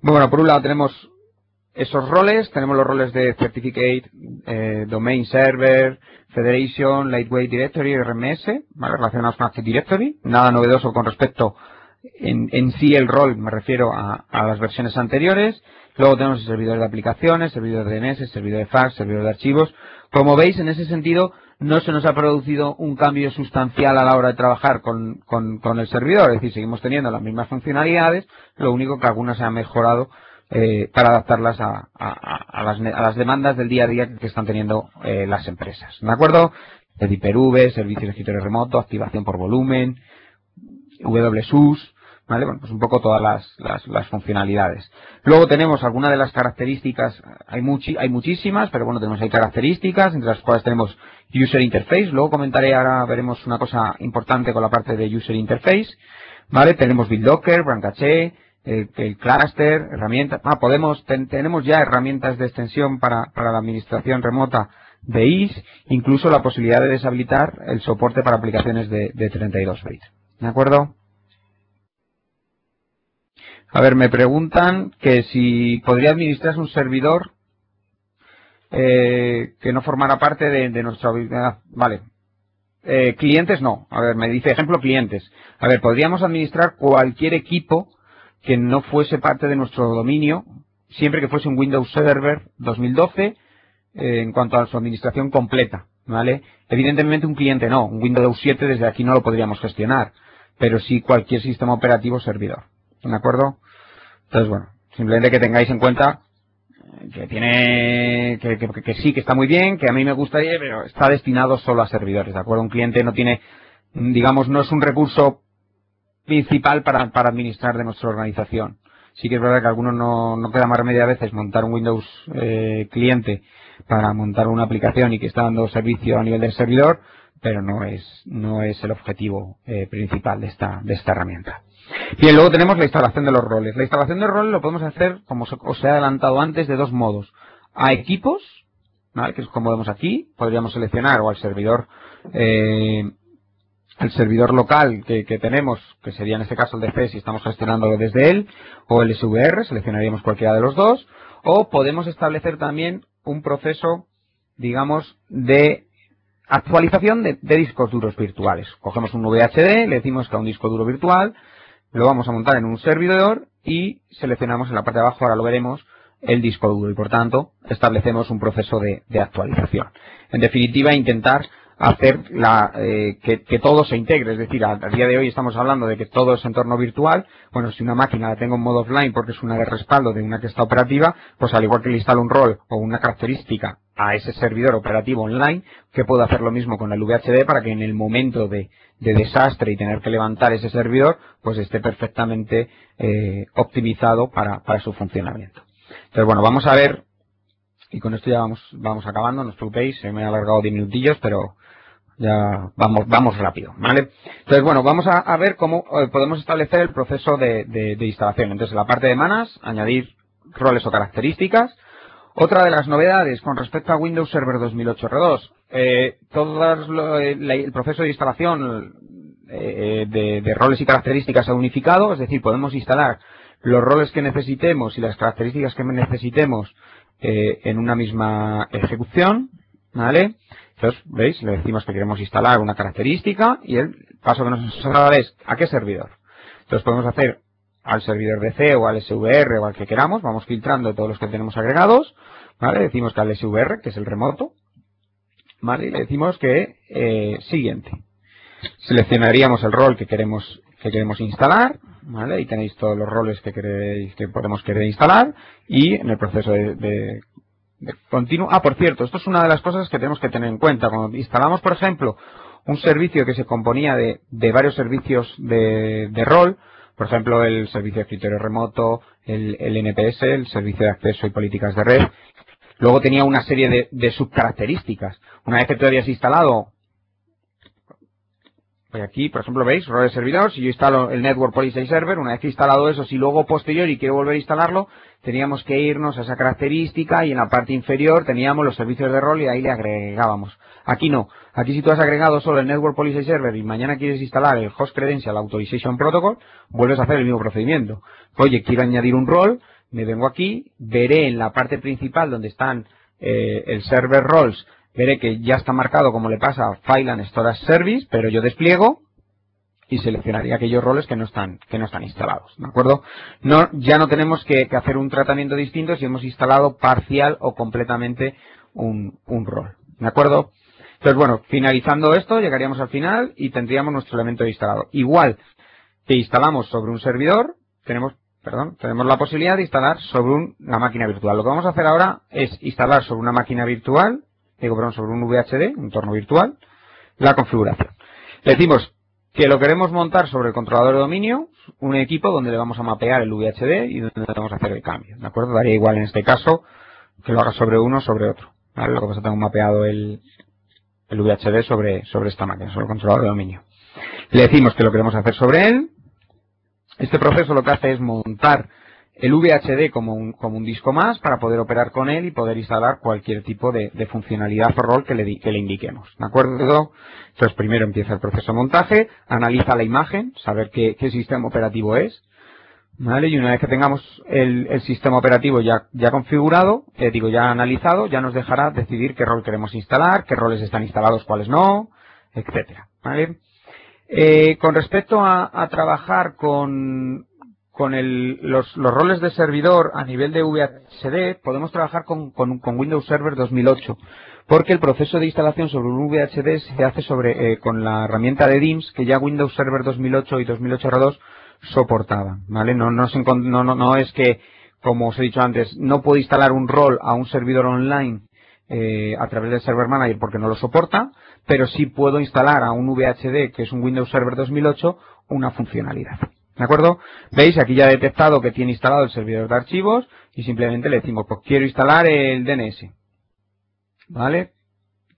Bueno, por un lado tenemos esos roles, tenemos los roles de Certificate, Domain Server, Federation, Lightweight Directory, RMS, ¿vale? Relacionados con Active Directory. Nada novedoso con respecto en sí el rol, me refiero a las versiones anteriores. Luego tenemos el servidor de aplicaciones, servidor de DNS, servidor de fax, servidor de archivos. Como veis, en ese sentido, no se nos ha producido un cambio sustancial a la hora de trabajar con el servidor. Es decir, seguimos teniendo las mismas funcionalidades, lo único que algunas se han mejorado para adaptarlas a las demandas del día a día que están teniendo las empresas. ¿De acuerdo? El Hyper-V, servicio de escritorio remoto, activación por volumen, WSUS, ¿vale? Bueno, pues un poco todas las funcionalidades. Luego tenemos algunas de las características, hay muchísimas, pero bueno, tenemos ahí características, entre las cuales tenemos User Interface. Luego comentaré, ahora veremos una cosa importante con la parte de User Interface, ¿vale? Tenemos BitLocker, Brancaché, el cluster, herramientas. Tenemos ya herramientas de extensión para la administración remota de IS, incluso la posibilidad de deshabilitar el soporte para aplicaciones de 32 bits. ¿De acuerdo? A ver, me preguntan que si podría administrarse un servidor que no formara parte de nuestra habilidad. Vale. Clientes no. A ver, me dice ejemplo clientes. A ver, podríamos administrar cualquier equipo que no fuese parte de nuestro dominio, siempre que fuese un Windows Server 2012, en cuanto a su administración completa, ¿vale? Evidentemente un cliente no, un Windows 7 desde aquí no lo podríamos gestionar, pero sí cualquier sistema operativo servidor, ¿de acuerdo? Entonces, bueno, simplemente que tengáis en cuenta que tiene, que sí, que está muy bien, que a mí me gustaría, pero está destinado solo a servidores, ¿de acuerdo? Un cliente no tiene, digamos, no es un recurso principal para administrar de nuestra organización. Sí que es verdad que a algunos no queda más remedio a veces montar un Windows cliente para montar una aplicación y que está dando servicio a nivel del servidor, pero no es el objetivo principal de esta herramienta. Bien, luego tenemos la instalación de los roles. La instalación de roles lo podemos hacer, como os he adelantado antes, de dos modos. A equipos, ¿vale? Que es como vemos aquí, podríamos seleccionar o al servidor local que tenemos, que sería en este caso el DC si estamos gestionándolo desde él, o el SVR, seleccionaríamos cualquiera de los dos, o podemos establecer también un proceso, digamos, de actualización de discos duros virtuales. Cogemos un VHD, le decimos que a un disco duro virtual, lo vamos a montar en un servidor y seleccionamos en la parte de abajo, ahora lo veremos, el disco duro y por tanto establecemos un proceso de actualización. En definitiva, intentar hacer que todo se integre, es decir, a día de hoy estamos hablando de que todo es entorno virtual. Bueno, si una máquina la tengo en modo offline porque es una de respaldo de una que está operativa, pues al igual que le instalo un rol o una característica a ese servidor operativo online, que puedo hacer lo mismo con el VHD para que en el momento de desastre y tener que levantar ese servidor, pues esté perfectamente optimizado para su funcionamiento. Entonces, bueno, vamos a ver, y con esto ya vamos acabando, no os preocupéis, se me ha alargado 10 minutillos, pero ya vamos rápido, ¿vale? Entonces, bueno, vamos a ver cómo podemos establecer el proceso de instalación. Entonces, en la parte de manas, añadir roles o características. Otra de las novedades con respecto a Windows Server 2008 R2, el proceso de instalación de roles y características ha unificado, es decir, podemos instalar los roles que necesitemos y las características que necesitemos en una misma ejecución, ¿vale? Entonces, ¿veis? Le decimos que queremos instalar una característica y el paso que nos da es ¿a qué servidor? Entonces podemos hacer al servidor DC o al SVR o al que queramos, vamos filtrando todos los que tenemos agregados, ¿vale? Decimos que al SVR, que es el remoto, ¿vale? Y le decimos que siguiente. Seleccionaríamos el rol que queremos instalar, ¿vale? Ahí tenéis todos los roles que podemos querer instalar y en el proceso de continuo. Ah, por cierto, esto es una de las cosas que tenemos que tener en cuenta. Cuando instalamos, por ejemplo, un servicio que se componía de varios servicios de rol, por ejemplo, el servicio de escritorio remoto, el NPS, el servicio de acceso y políticas de red, luego tenía una serie de subcaracterísticas. Una vez que tú habías instalado, pues aquí, por ejemplo, veis, roles de servidor, si yo instalo el Network Policy Server, una vez que he instalado eso, si luego posterior y quiero volver a instalarlo, teníamos que irnos a esa característica y en la parte inferior teníamos los servicios de rol y ahí le agregábamos. Aquí no. Aquí si tú has agregado solo el Network Policy Server y mañana quieres instalar el Host Credential Authorization Protocol, vuelves a hacer el mismo procedimiento. Oye, quiero añadir un rol, me vengo aquí, veré en la parte principal donde están el Server Roles, veré que ya está marcado como le pasa a File and Storage Service, pero yo despliego y seleccionaría aquellos roles que no están instalados, ¿de acuerdo? Ya no tenemos que hacer un tratamiento distinto si hemos instalado parcial o completamente un rol, ¿de acuerdo? Entonces, bueno, finalizando esto, llegaríamos al final y tendríamos nuestro elemento instalado. Igual que instalamos sobre un servidor, tenemos la posibilidad de instalar sobre una máquina virtual. Lo que vamos a hacer ahora es instalar sobre una máquina virtual, sobre un VHD, un entorno virtual, la configuración. Le decimos que lo queremos montar sobre el controlador de dominio, un equipo donde le vamos a mapear el VHD y donde le vamos a hacer el cambio, ¿de acuerdo? Daría igual en este caso que lo haga sobre uno o sobre otro, ¿vale? Lo que pasa es que tengo mapeado el VHD sobre esta máquina, sobre el controlador de dominio. Le decimos que lo queremos hacer sobre él. Este proceso lo que hace es montar el VHD como un disco más para poder operar con él y poder instalar cualquier tipo de funcionalidad o rol que le indiquemos, ¿de acuerdo? Entonces primero empieza el proceso de montaje, analiza la imagen, saber qué sistema operativo es, ¿vale? Y una vez que tengamos el sistema operativo ya configurado, ya analizado, ya nos dejará decidir qué rol queremos instalar, qué roles están instalados, cuáles no, etcétera, ¿vale? Con respecto a trabajar con los roles de servidor a nivel de VHD, podemos trabajar con Windows Server 2008, porque el proceso de instalación sobre un VHD se hace con la herramienta de DIMS que ya Windows Server 2008 y 2008 R2 soportaban, ¿vale? No es que, como os he dicho antes, no puedo instalar un rol a un servidor online a través del Server Manager porque no lo soporta, pero sí puedo instalar a un VHD, que es un Windows Server 2008, una funcionalidad. ¿De acuerdo? ¿Veis? Aquí ya he detectado que tiene instalado el servidor de archivos y simplemente le decimos, pues quiero instalar el DNS. ¿Vale?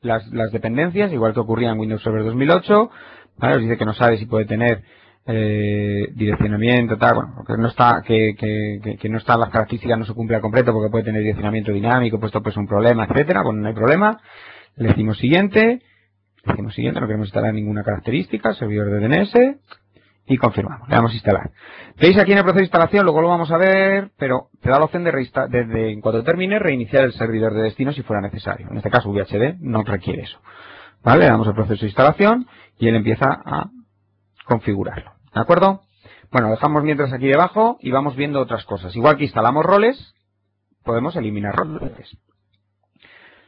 Las dependencias, igual que ocurría en Windows Server 2008, ¿vale? Os dice que no sabe si puede tener direccionamiento, tal, bueno, que no está, que no están las características, no se cumple al completo porque puede tener direccionamiento dinámico, puesto pues un problema, etcétera. Bueno, no hay problema. Le decimos siguiente, no queremos instalar ninguna característica, servidor de DNS, y confirmamos, le damos a instalar. Veis aquí en el proceso de instalación, luego lo vamos a ver, pero te da la opción de en cuanto termine, reiniciar el servidor de destino si fuera necesario. En este caso VHD no requiere eso. ¿Vale? Le damos el proceso de instalación y él empieza a configurarlo. ¿De acuerdo? Bueno, dejamos mientras aquí debajo y vamos viendo otras cosas. Igual que instalamos roles, podemos eliminar roles.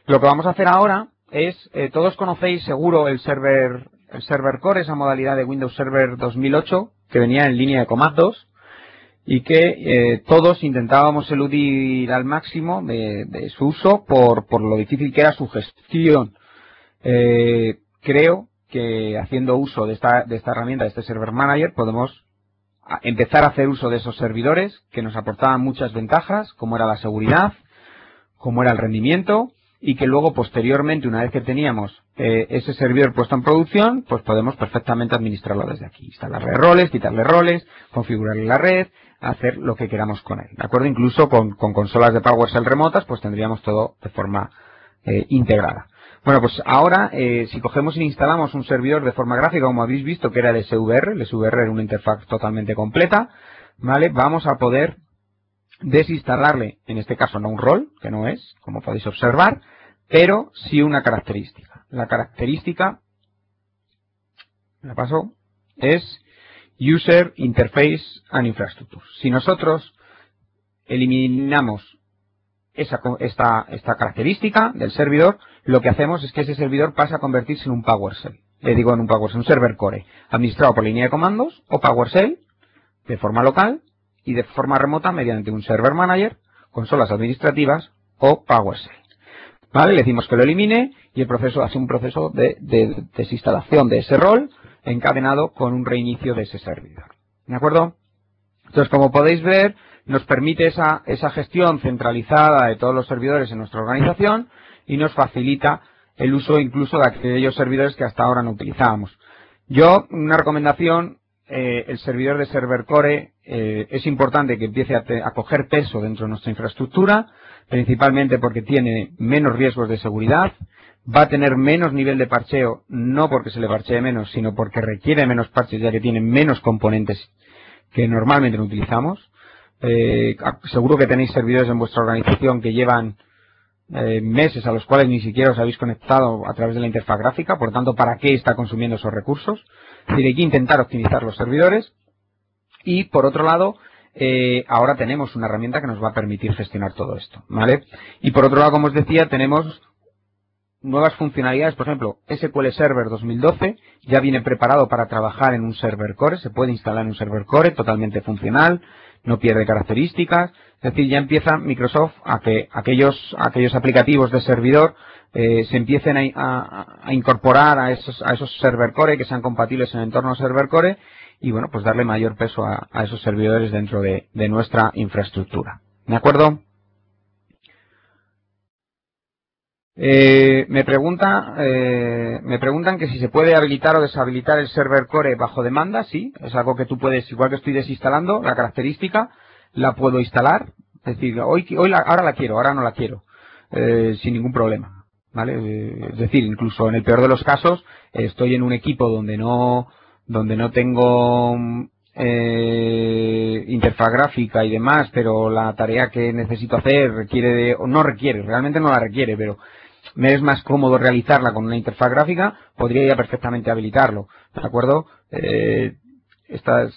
Lo que vamos a hacer ahora es, todos conocéis seguro el server core, esa modalidad de Windows Server 2008 que venía en línea de comandos y que todos intentábamos eludir al máximo de su uso por lo difícil que era su gestión. Creo que haciendo uso de esta herramienta, de este Server Manager, podemos empezar a hacer uso de esos servidores que nos aportaban muchas ventajas, como era la seguridad, como era el rendimiento, y que luego posteriormente, una vez que teníamos ese servidor puesto en producción, pues podemos perfectamente administrarlo desde aquí. Instalarle roles, quitarle roles, configurarle la red, hacer lo que queramos con él. ¿De acuerdo? Incluso con consolas de PowerShell remotas, pues tendríamos todo de forma integrada. Bueno, pues ahora, si cogemos e instalamos un servidor de forma gráfica, como habéis visto que era el SVR era una interfaz totalmente completa, ¿vale? Vamos a poder desinstalarle, en este caso no un rol, que no es, como podéis observar, pero sí una característica. La característica, la paso, es User Interface and Infrastructure. Si nosotros eliminamos esta característica del servidor, lo que hacemos es que ese servidor pasa a convertirse en un PowerShell. Un server core, administrado por línea de comandos o PowerShell, de forma local, y de forma remota mediante un Server Manager, consolas administrativas o PowerShell. ¿Vale? Le decimos que lo elimine y el proceso hace un proceso de desinstalación de ese rol encadenado con un reinicio de ese servidor. ¿De acuerdo? Entonces, como podéis ver, nos permite esa gestión centralizada de todos los servidores en nuestra organización y nos facilita el uso incluso de aquellos servidores que hasta ahora no utilizábamos. Yo, una recomendación el servidor de Server Core es importante que empiece a coger peso dentro de nuestra infraestructura, principalmente porque tiene menos riesgos de seguridad, va a tener menos nivel de parcheo, no porque se le parchee menos, sino porque requiere menos parches, ya que tiene menos componentes que normalmente no utilizamos. Seguro que tenéis servidores en vuestra organización que llevan meses a los cuales ni siquiera os habéis conectado a través de la interfaz gráfica, por tanto, ¿para qué está consumiendo esos recursos? Es decir, hay que intentar optimizar los servidores y, por otro lado, ahora tenemos una herramienta que nos va a permitir gestionar todo esto, ¿vale? Y por otro lado, como os decía, tenemos nuevas funcionalidades, por ejemplo, SQL Server 2012 ya viene preparado para trabajar en un Server Core, se puede instalar en un Server Core totalmente funcional, no pierde características, es decir, ya empieza Microsoft a que aquellos aplicativos de servidor se empiecen a incorporar a esos Server Core que sean compatibles en el entorno Server Core y, bueno, pues darle mayor peso a esos servidores dentro de nuestra infraestructura. ¿De acuerdo? Me preguntan que si se puede habilitar o deshabilitar el Server Core bajo demanda. Sí, es algo que tú puedes, igual que estoy desinstalando la característica, la puedo instalar. Es decir, ahora la quiero, ahora no la quiero, sin ningún problema, ¿vale? Es decir, incluso en el peor de los casos, estoy en un equipo donde no tengo interfaz gráfica y demás, pero la tarea que necesito hacer realmente no la requiere, pero me es más cómodo realizarla con una interfaz gráfica, podría ya perfectamente habilitarlo, ¿de acuerdo? Esta es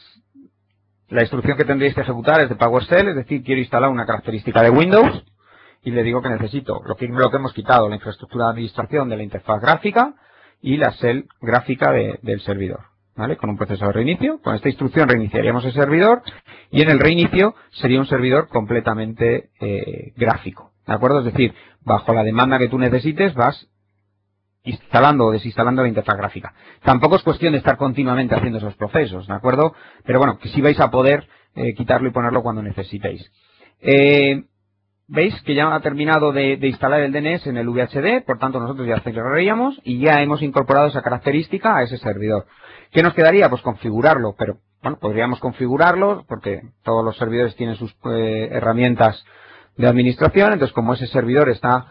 la instrucción que tendréis que ejecutar, es de PowerShell, es decir, quiero instalar una característica de Windows y le digo que necesito lo que hemos quitado, la infraestructura de administración de la interfaz gráfica y la shell gráfica del servidor, ¿vale? Con un proceso de reinicio, con esta instrucción reiniciaríamos el servidor y en el reinicio sería un servidor completamente gráfico, ¿de acuerdo? Es decir, bajo la demanda que tú necesites vas instalando o desinstalando la interfaz gráfica. Tampoco es cuestión de estar continuamente haciendo esos procesos, ¿de acuerdo? Pero bueno, que sí vais a poder quitarlo y ponerlo cuando necesitéis. Veis que ya ha terminado de instalar el DNS en el VHD, por tanto nosotros ya cerraríamos y ya hemos incorporado esa característica a ese servidor. ¿Qué nos quedaría? Pues configurarlo, pero bueno, podríamos configurarlo porque todos los servidores tienen sus herramientas de administración, entonces como ese servidor está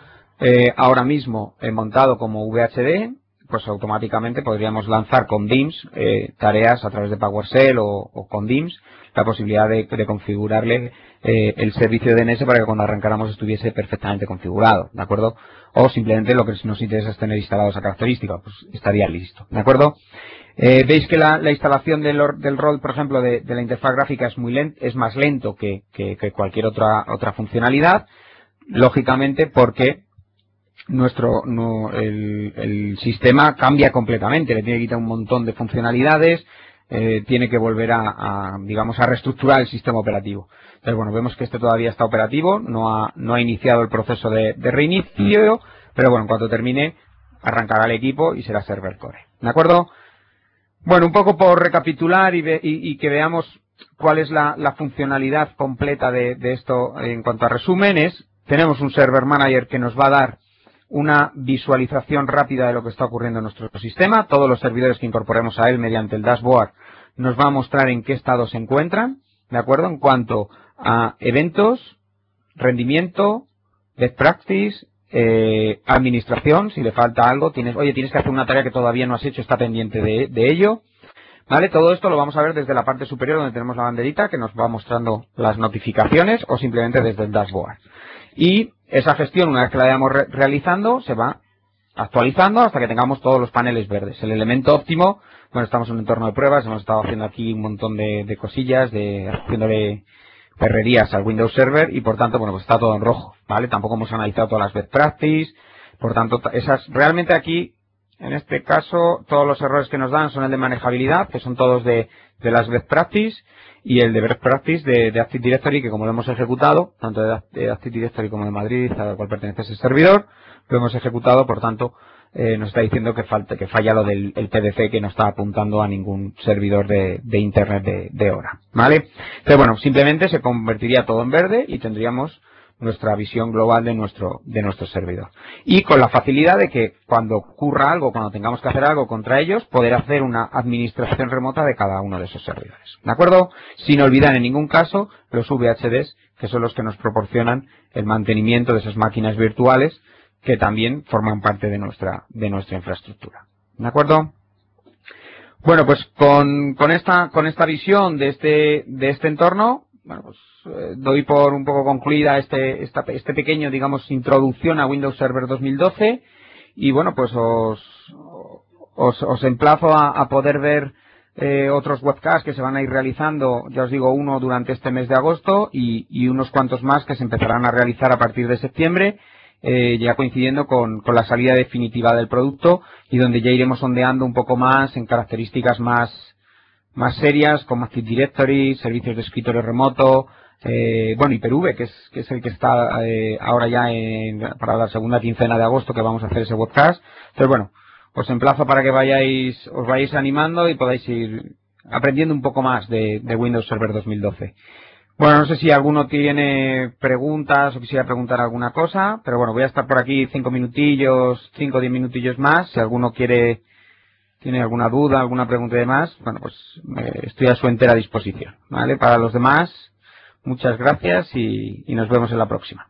ahora mismo montado como VHD, pues automáticamente podríamos lanzar con DIMS tareas a través de PowerShell o con DIMS, la posibilidad de configurarle el servicio de DNS para que cuando arrancáramos estuviese perfectamente configurado, ¿de acuerdo? O simplemente lo que nos interesa es tener instalado esa característica, pues estaría listo, ¿de acuerdo? Veis que la instalación del rol, por ejemplo, de la interfaz gráfica es más lento que cualquier otra funcionalidad, lógicamente porque el sistema cambia completamente, le tiene que quitar un montón de funcionalidades, tiene que volver digamos, a reestructurar el sistema operativo. Entonces, bueno, vemos que este todavía está operativo, no ha iniciado el proceso de reinicio, pero bueno, en cuanto termine, arrancará el equipo y será Server Core. ¿De acuerdo? Bueno, un poco por recapitular y que veamos cuál es la funcionalidad completa de esto en cuanto a resúmenes. Tenemos un Server Manager que nos va a dar una visualización rápida de lo que está ocurriendo en nuestro sistema. Todos los servidores que incorporemos a él mediante el dashboard nos va a mostrar en qué estado se encuentran, ¿de acuerdo? En cuanto a eventos, rendimiento, best practice, administración, si le falta algo, tienes que hacer una tarea que todavía no has hecho, está pendiente de ello, ¿vale? Todo esto lo vamos a ver desde la parte superior donde tenemos la banderita que nos va mostrando las notificaciones o simplemente desde el dashboard. Y esa gestión, una vez que la vayamos realizando, se va actualizando hasta que tengamos todos los paneles verdes. El elemento óptimo, bueno, estamos en un entorno de pruebas, hemos estado haciendo aquí un montón de cosillas, haciéndole perrerías al Windows Server y por tanto, bueno, pues está todo en rojo, ¿vale? Tampoco hemos analizado todas las best practices, por tanto, realmente aquí, en este caso, todos los errores que nos dan son el de manejabilidad, que son todos de las best practices, y el de best practice de Active Directory, que como lo hemos ejecutado, tanto de Active Directory como de Madrid, a la cual pertenece ese servidor, lo hemos ejecutado, por tanto, nos está diciendo que falla lo del PDC, que no está apuntando a ningún servidor de Internet de hora, ¿vale? Entonces, bueno, simplemente se convertiría todo en verde y tendríamos nuestra visión global de nuestro servidor. Y con la facilidad de que cuando ocurra algo, cuando tengamos que hacer algo contra ellos, poder hacer una administración remota de cada uno de esos servidores. ¿De acuerdo? Sin olvidar en ningún caso los VHDs, que son los que nos proporcionan el mantenimiento de esas máquinas virtuales, que también forman parte de nuestra infraestructura. ¿De acuerdo? Bueno, pues con esta visión de este entorno, bueno, pues doy por un poco concluida este pequeño, digamos, introducción a Windows Server 2012 y bueno, pues os emplazo a poder ver otros webcasts que se van a ir realizando, ya os digo, uno durante este mes de agosto y unos cuantos más que se empezarán a realizar a partir de septiembre, ya coincidiendo con la salida definitiva del producto y donde ya iremos ondeando un poco más en características más serias, como Active Directory, servicios de escritorio remoto, bueno, Hyper-V, que es el que está ahora ya para la segunda quincena de agosto que vamos a hacer ese webcast. Entonces, bueno, os emplazo para que os vayáis animando y podáis ir aprendiendo un poco más de Windows Server 2012. Bueno, no sé si alguno tiene preguntas o quisiera preguntar alguna cosa, pero bueno, voy a estar por aquí 5 o 10 minutillos más. Si alguno tiene alguna duda, alguna pregunta y demás, bueno, pues estoy a su entera disposición, ¿vale? Para los demás, muchas gracias y nos vemos en la próxima.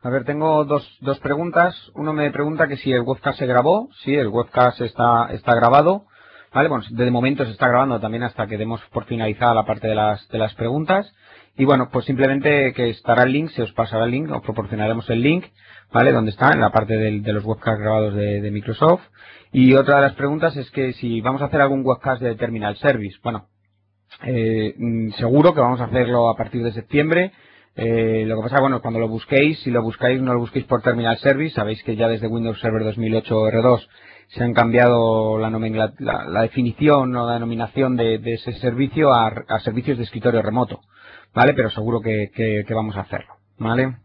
A ver, tengo dos preguntas. Uno me pregunta que si el webcast se grabó. Sí, el webcast está grabado. Vale, bueno, de momento se está grabando también hasta que demos por finalizada la parte de las preguntas. Y bueno, pues simplemente que estará el link, se os pasará el link, os proporcionaremos el link, ¿vale? Donde está, en la parte de los webcasts grabados de Microsoft. Y otra de las preguntas es que si vamos a hacer algún webcast de Terminal Service. Bueno, seguro que vamos a hacerlo a partir de septiembre. Lo que pasa, bueno, cuando lo busquéis, si lo buscáis, no lo busquéis por Terminal Service, sabéis que ya desde Windows Server 2008 R2 se han cambiado la definición o la denominación de ese servicio a servicios de escritorio remoto, ¿vale? Pero seguro que vamos a hacerlo, ¿vale?